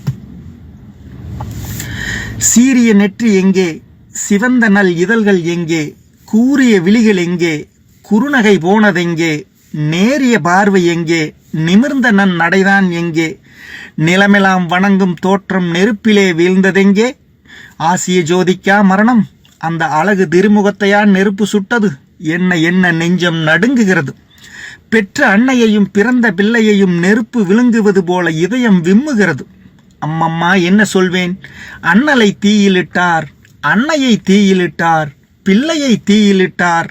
சீரிய நெற்றி எங்கே, சிவந்த நல் இதழ்கள் எங்கே, கூரிய விழிகள் எங்கே, குறுநகை போனதெங்கே, நேரிய பார்வை எங்கே, நிமிர்ந்த நன் நடைதான் எங்கே, நிலமெல்லாம் வணங்கும் தோற்றம் நெருப்பிலே வீழ்ந்ததெங்கே, ஆசிய ஜோதிக்கா மரணம், அந்த அழகு திருமுகத்தையா நெருப்பு சுட்டது, என்ன என்ன நெஞ்சம் நடுங்குகிறது, பெற்ற அன்னையையும் பிறந்த பிள்ளையையும் நெருப்பு விழுங்குவது போல இதயம் விம்முகிறது. அம்மம்மா என்ன சொல்வேன், அண்ணலை தீயிலிட்டார், அன்னையை தீயிலிட்டார், பிள்ளையை தீயிலிட்டார்,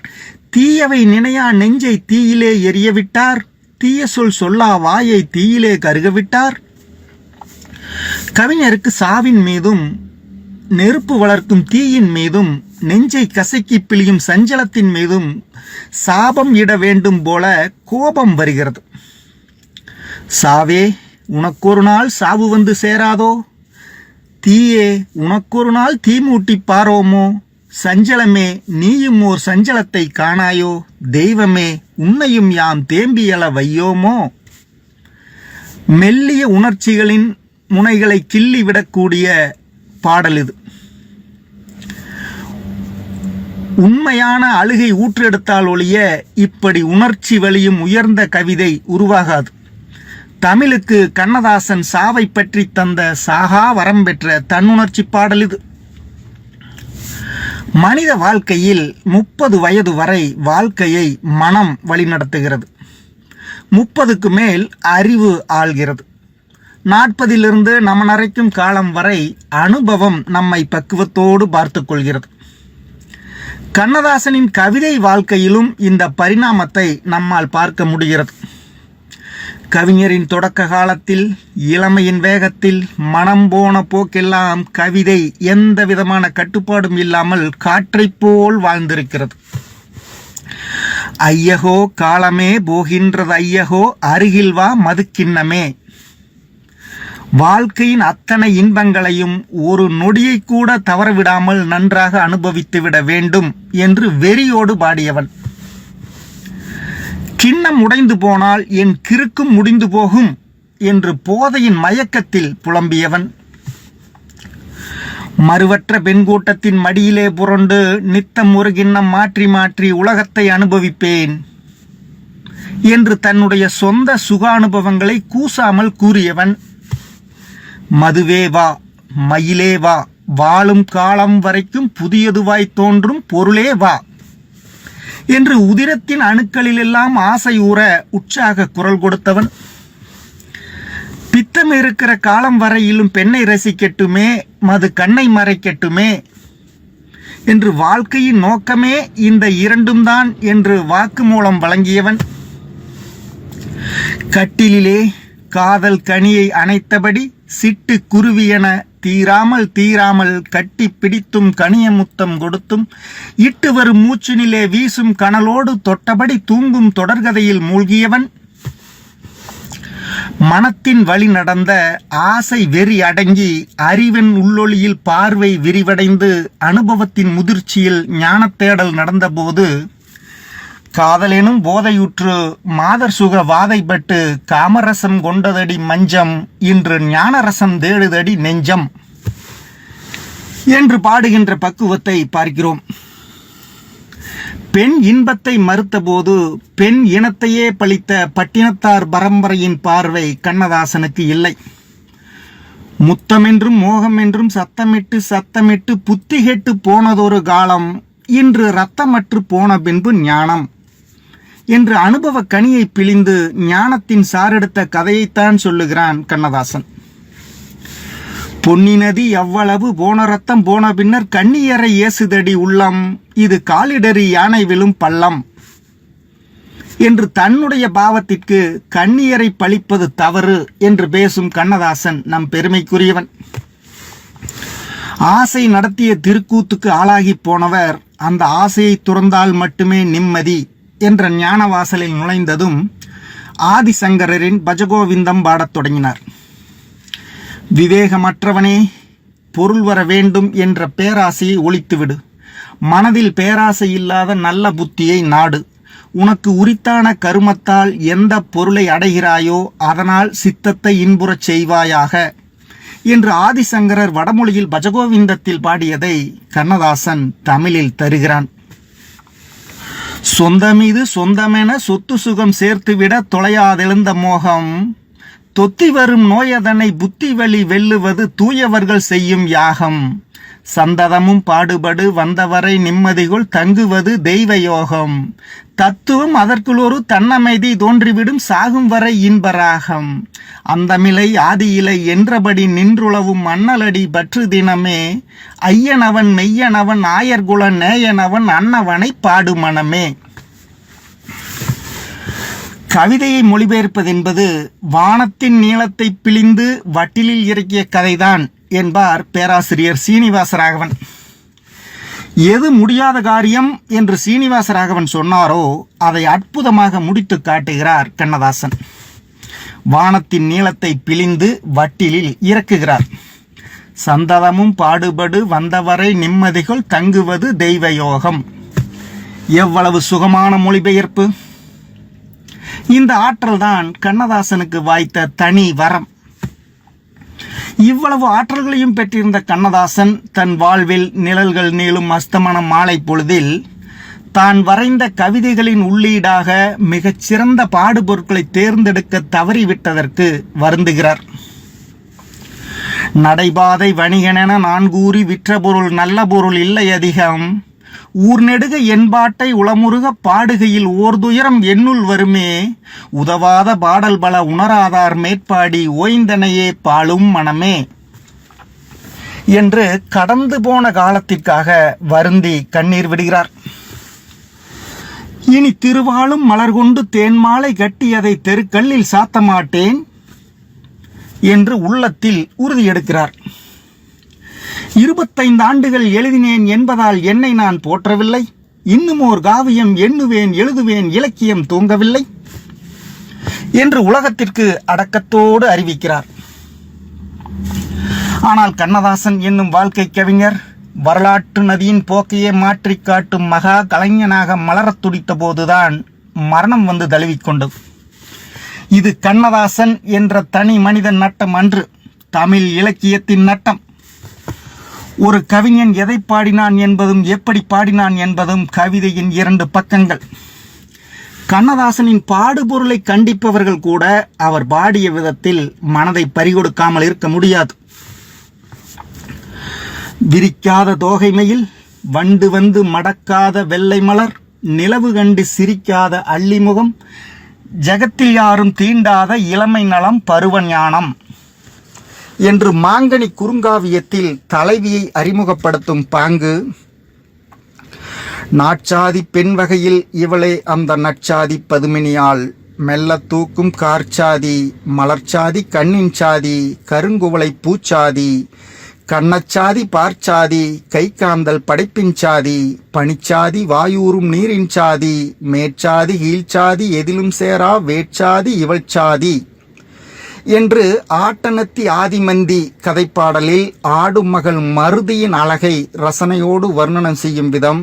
தீயவை நினையா நெஞ்சை தீயிலே எரியவிட்டார், தீய சொல் சொல்லா வாயை தீயிலே கருகவிட்டார். கவிஞருக்கு சாவின் மீதும் நெருப்பு வளர்க்கும் தீயின் மீதும் நெஞ்சை கசக்கி பிழியும் சஞ்சலத்தின் மீதும் சாபம் இட வேண்டும் போல கோபம் வருகிறது. சாவே, உனக்கொரு நாள் சாவு வந்து சேராதோ, தீயே உனக்கொரு நாள் தீ மூட்டி பாரோமோ, சஞ்சலமே நீயும் ஓர் சஞ்சலத்தை காணாயோ, தெய்வமே உன்னையும் யாம் தேம்பியல வையோமோ. மெல்லிய உணர்ச்சிகளின் முனைகளை கிள்ளி விடக்கூடிய பாடல் இது. உண்மையான அழுகை ஊற்றெடுத்தால் ஒழிய இப்படி உணர்ச்சி வலியும் உயர்ந்த கவிதை உருவாகாது. தமிழுக்கு கண்ணதாசன் சாவை பற்றி தந்த சாகா வரம் பெற்ற தன்னுணர்ச்சி பாடல் இது. மனித வாழ்க்கையில் 30 வயது வரை வாழ்க்கையை மனம் வழிநடத்துகிறது. 30க்கு மேல் அறிவு ஆள்கிறது. 40லிருந்து நம்ம நரைக்கும் காலம் வரை அனுபவம் நம்மை பக்குவத்தோடு பார்த்து கொள்கிறது. கண்ணதாசனின் கவிதை வாழ்க்கையிலும் இந்த பரிணாமத்தை நம்மால் பார்க்க முடிகிறது. கவிஞரின் தொடக்க காலத்தில் இளமையின் வேகத்தில் மனம் போன போக்கெல்லாம் கவிதை எந்த விதமான கட்டுப்பாடும் இல்லாமல் காற்றைப் போல் வாழ்ந்திருக்கிறது. ஐயகோ காலமே போகின்றது, ஐயகோ அருகில் வா மதுக்கிண்ணமே. வாழ்க்கையின் அத்தனை இன்பங்களையும் ஒரு நொடியை கூட தவறவிடாமல் நன்றாக அனுபவித்துவிட வேண்டும் என்று வெறியோடு பாடியவன். கிண்ணம் உடைந்து போனால் என் கிறுக்கும் முடிந்து போகும் என்று போதையின் மயக்கத்தில் புலம்பியவன். மறுவற்ற பெண் கூட்டத்தின் மடியிலே புரண்டு நித்தம் ஒரு கிண்ணம் மாற்றி மாற்றி உலகத்தை அனுபவிப்பேன் என்று தன்னுடைய சொந்த சுக அனுபவங்களை கூசாமல் கூறியவன். மதுவே வா, மயிலே வா, வாழும் காலம் வரைக்கும் புதியதுவாய் தோன்றும் பொருளே வா என்று உதிரத்தின் அணுக்களிலெல்லாம் ஆசை ஊற உற்சாக குரல் கொடுத்தவன். பித்தம் இருக்கிற காலம் வரையிலும் பெண்ணை ரசிக்கட்டுமே, மது கண்ணை மறைக்கட்டுமே என்று வாழ்க்கையின் நோக்கமே இந்த இரண்டும் தான் என்று வாக்குமூலம் வழங்கியவன். கட்டிலே காதல் கனியை அணைத்தபடி சிட்டு குருவியென தீராமல் கட்டி பிடித்தும் கனிய முத்தம் கொடுத்தும் இட்டு வரும் மூச்சினிலே வீசும் கனலோடு தொட்டபடி தூங்கும் தொடர்கதையில் மூழ்கியவன். மனத்தின் வழி நடந்த ஆசை வெறி அடங்கி அறிவின் உள்ளொளியில் பார்வை விரிவடைந்து அனுபவத்தின் முதிர்ச்சியில் ஞானத்தேடல் நடந்தபோது காதலெனும் போதையுற்று மாதர் சுக வாதைப்பட்டு காமரசம் கொண்டதடி மஞ்சம், இன்று ஞானரசம் தேடுதடி நெஞ்சம் என்று பாடுகின்ற பக்குவத்தை பார்க்கிறோம். பெண் இன்பத்தை மறுத்தபோது பெண் இனத்தையே பழித்த பட்டினத்தார் பரம்பரையின் பார்வை கண்ணதாசனுக்கு இல்லை. முத்தமென்றும் மோகம் என்றும் சத்தமிட்டு புத்தி கெட்டு போனதொரு காலம், இன்று ரத்தமற்று போன பின்பு ஞானம் என்று அனுபவ கனியை பிழிந்து ஞானத்தின் சாரெடுத்த கதையைத்தான் சொல்லுகிறான் கண்ணதாசன். பொன்னி நதி எவ்வளவு போன ரத்தம் போன பின்னர் கண்ணியரை ஏசுதடி உள்ளம், இது காலிடறி யானை விழும் பள்ளம் என்று தன்னுடைய பாவத்திற்கு கண்ணியரை பழிப்பது தவறு என்று பேசும் கண்ணதாசன் நம் பெருமைக்குரியவன். ஆசை நடத்திய திருக்கூத்துக்கு ஆளாகி போனவர் அந்த ஆசையை துறந்தால் மட்டுமே நிம்மதி என்ற ஞானவாசலில் நுழைந்ததும் ஆதிசங்கரின் பஜகோவிந்தம் பாடத் தொடங்கினார். விவேகமற்றவனே, பொருள் வர வேண்டும் என்ற பேராசையை ஒழித்துவிடு. மனதில் பேராசை இல்லாத நல்ல புத்தியை நாடு. உனக்கு உரித்தான கருமத்தால் எந்த பொருளை அடைகிறாயோ அதனால் சித்தத்தை இன்புறச் செய்வாயாக என்று ஆதிசங்கரர் வடமொழியில் பஜகோவிந்தத்தில் பாடியதை கண்ணதாசன் தமிழில் தருகிறான். சொந்தமீது சொந்தமென சொத்து சுகம் சேர்த்துவிட தொலையாதெழுந்த மோகம், தொத்தி வரும் நோயதனை புத்தி வழி வெல்லுவது தூயவர்கள் செய்யும் யாகம், சந்ததமும் பாடுபடு வந்தவரை நிம்மதிக்குள் தங்குவது தெய்வ யோகம், தத்துவம் அதற்குள் ஒரு தன்னமைதி தோன்றிவிடும் சாகும் வரை இன்பராகம், அந்தமிலை ஆதியிலை என்றபடி நின்றுளவும் மண்ணலடி பற்று தினமே, ஐயனவன் மெய்யனவன் ஆயர்குல நேயனவன் அன்னவனை பாடு மனமே. கவிதையை மொழிபெயர்ப்பதென்பது வானத்தின் நீளத்தை பிழிந்து வட்டிலில் இறக்கிய கதைதான் என்பார் பேராசிரியர் சீனிவாசராகவன். எது முடியாத காரியம் என்று சீனிவாசராகவன் சொன்னாரோ அதை அற்புதமாக முடித்து காட்டுகிறார் கண்ணதாசன். வானத்தின் நீளத்தை பிழிந்து வட்டிலில் இறக்குகிறார். சந்ததமும் பாடுபடு வந்தவரை நிம்மதிக்குள் தங்குவது தெய்வ யோகம். எவ்வளவு சுகமான மொழிபெயர்ப்பு! இந்த ஆற்றல் தான் கண்ணதாசனுக்கு வாய்த்த தனி வரம். இவ்வளவு ஆற்றல்களையும் பெற்றிருந்த கண்ணதாசன் தன் வாழ்வில் நிழல்கள் நீளும் அஸ்தமன மாலை பொழுதில் தான் வரைந்த கவிதைகளின் உள்ளீடாக மிகச் சிறந்த பாடுபொருட்களை தேர்ந்தெடுக்க தவறிவிட்டதற்கு வருந்துகிறார். நடைபாதை வணிகனென நான் கூறி விற்ற பொருள் நல்ல பொருள் இல்லை அதிகம், ஊர் நெடுக என்பாட்டை உளமுருக பாடுகையில் ஓர்துயரம் என்னுள் வருமே, உதவாத பாடல் பல உணராதார் மேற்பாடி ஓய்ந்தனையே பாலும் மனமே என்று கடந்து போன காலத்திற்காக வருந்தி கண்ணீர் விடுகிறார். இனி திருவாளும் மலர் கொண்டு தேன்மாலை கட்டி அதை தெருக்கல்லில் சாத்த மாட்டேன் என்று உள்ளத்தில் உறுதியெடுக்கிறார். 25 ஆண்டுகள் எழுதினேன் என்பதால் என்னை நான் போற்றவில்லை, இன்னும் ஓர் காவியம் எண்ணுவேன் எழுதுவேன் இலக்கியம் தூங்கவில்லை என்று உலகத்திற்கு அடக்கத்தோடு அறிவிக்கிறார். ஆனால் கண்ணதாசன் என்னும் வாழ்க்கை கவிஞர் வரலாற்று நதியின் போக்கையே மாற்றி காட்டும் மகா கலைஞனாக மலரத் துடித்த போதுதான் மரணம் வந்து தழுவிக்கொண்டது. இது கண்ணதாசன் என்ற தனி மனிதன் நட்டம் அன்று, தமிழ் இலக்கியத்தின் நட்டம். ஒரு கவிஞன் எதை பாடினான் என்பதும் எப்படி பாடினான் என்பதும் கவிதையின் 2 பக்கங்கள். கண்ணதாசனின் பாடுபொருளை கண்டிப்பவர்கள் கூட அவர் பாடிய விதத்தில் மனதை பறிகொடுக்காமல் இருக்க முடியாது. விரிக்காத தோகைமையில் வண்டு வந்து மடக்காத வெள்ளை மலர், நிலவு கண்டு சிரிக்காத அள்ளிமுகம், ஜகத்தில் யாரும் தீண்டாத இளமை நலம் பருவ ஞானம் என்று மாங்கனி குறுங்காவியத்தில் தலைவியை அறிமுகப்படுத்தும் பாங்கு. நாட்சாதி பெண் வகையில் இவளே அந்த நற்சாதி பதுமினியாள், மெல்ல தூக்கும் கார்ச்சாதி மலர்ச்சாதி கண்ணின் சாதி, கருங்குவளை பூச்சாதி கண்ணச்சாதி பார்ச்சாதி, கை காந்தல் படைப்பின் சாதி, பனிச்சாதி வாயூரும் நீரின் சாதி, மேற்சாதி கீழ்ச்சாதி எதிலும் சேரா வேட்சாதி இவள் சாதி என்று ஆட்டனத்தி ஆதிமந்தி கதைப்பாடலில் ஆடும் மகள் மருதியின் அழகை ரசனையோடு வர்ணனம் செய்யும் விதம்.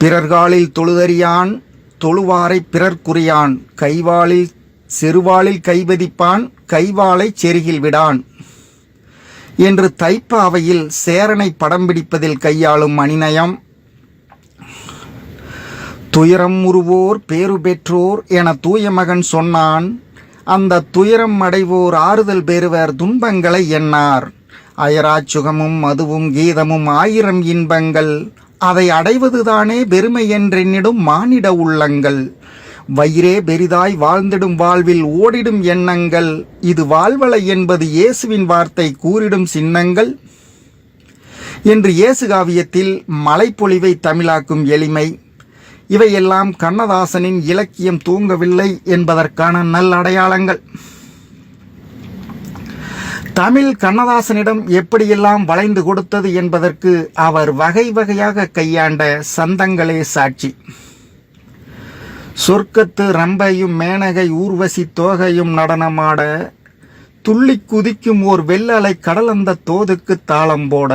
பிறர்காலில் தொழுதறியான் தொழுவாரை பிறர் குறியான், கைவாளில் செருவாளில் கைவதிப்பான் கைவாளை செருகில் விடான் என்று தைப்ப அவையில் சேரனை படம் பிடிப்பதில் கையாளும் மணிநயம். துயரம் உருவோர் பேரு பெற்றோர் என தூய மகன் சொன்னான், அந்த துயரம் அடைவோர் ஆறுதல் பெறுவர் துன்பங்களை எண்ணார், அயராச்சுகமும் மதுவும் கீதமும் ஆயிரம் இன்பங்கள், அதை அடைவதுதானே பெருமை என்றென்னிடும் மானிட உள்ளங்கள், வயிறே பெரிதாய் வாழ்ந்திடும் வாழ்வில் ஓடிடும் எண்ணங்கள், இது வாழ்வலை என்பது இயேசுவின் வார்த்தை கூறிடும் சின்னங்கள் என்று இயேசு காவியத்தில் மலைப்பொழிவை தமிழாக்கும் எளிமை. இவையெல்லாம் கண்ணதாசனின் இலக்கியம் தூங்கவில்லை என்பதற்கான நல்லடையாளங்கள். தமிழ் கண்ணதாசனிடம் எப்படியெல்லாம் வளைந்து கொடுத்தது என்பதற்கு அவர் வகை வகையாக கையாண்ட சந்தங்களே சாட்சி. சொர்க்கத்து ரம்பையும் மேனகை ஊர்வசி தோகையும் நடனமாட, துள்ளி குதிக்கும் ஓர் வெள்ளலை கடலந்த தோதுக்கு தாளம் போட,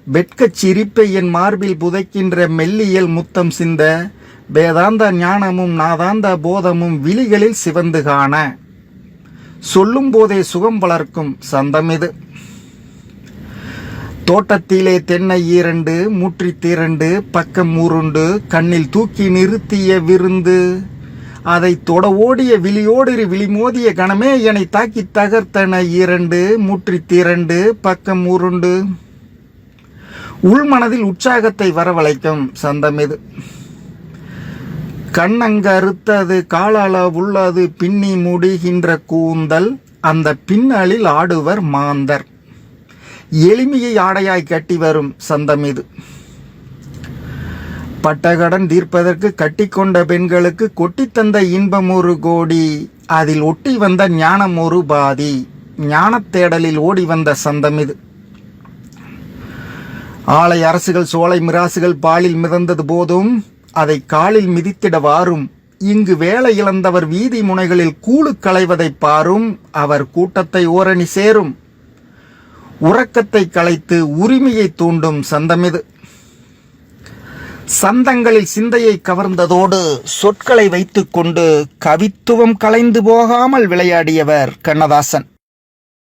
வெட்கச் சிரிப்பை என் மார்பில் புதைக்கின்ற மெல்லியல் முத்தம் சிந்த, வேதாந்த ஞானமும் நாதாந்த போதமும் விழிகளில் சிவந்து காண, சொல்லும் போதே சுகம் வளர்க்கும் சந்தமிது. தோட்டத்திலே தென்னை ஈரண்டு முற்றி திரண்டு பக்கம் ஊருண்டு, கண்ணில் தூக்கி நிறுத்திய விருந்து, அதை தொட ஓடிய விழியோடு விழிமோதிய கணமே என்னை தாக்கி தகர்த்தன ஈரண்டு முற்றி திரண்டு பக்கம் ஊருண்டு. உள்மனதில் உற்சாகத்தை வரவழைக்கும் சந்தமிது. கண்ணங்க அறுத்தது காலால உள்ளது பின்னி முடிகின்ற கூந்தல், அந்த பின்னலில் ஆடுவர் மாந்தர், எளிமையை ஆடையாய் கட்டி வரும் சந்தமிது. பட்டகடன் தீர்ப்பதற்கு கட்டிக்கொண்ட பெண்களுக்கு கொட்டித்தந்த இன்பம் ஒரு கோடி, அதில் ஒட்டி வந்த ஞானம் ஒரு பாதி, ஞானத் தேடலில் ஓடி வந்த சந்தமிது. ஆலை அரசுகள் சோலை மிராசுகள் பாலில் மிதந்தது போதும் அதை காலில் மிதித்திட வாரும், இங்கு வேலை இழந்தவர் வீதி முனைகளில் கூழு களைவதை பாரும், அவர் கூட்டத்தை ஓரணி சேரும், உறக்கத்தை களைத்து உரிமையை தூண்டும் சந்தமிது. சந்தங்களில் சிந்தையை கவர்ந்ததோடு சொற்களை வைத்துக்கொண்டு கவித்துவம் கலைந்து போகாமல் விளையாடியவர் கண்ணதாசன்.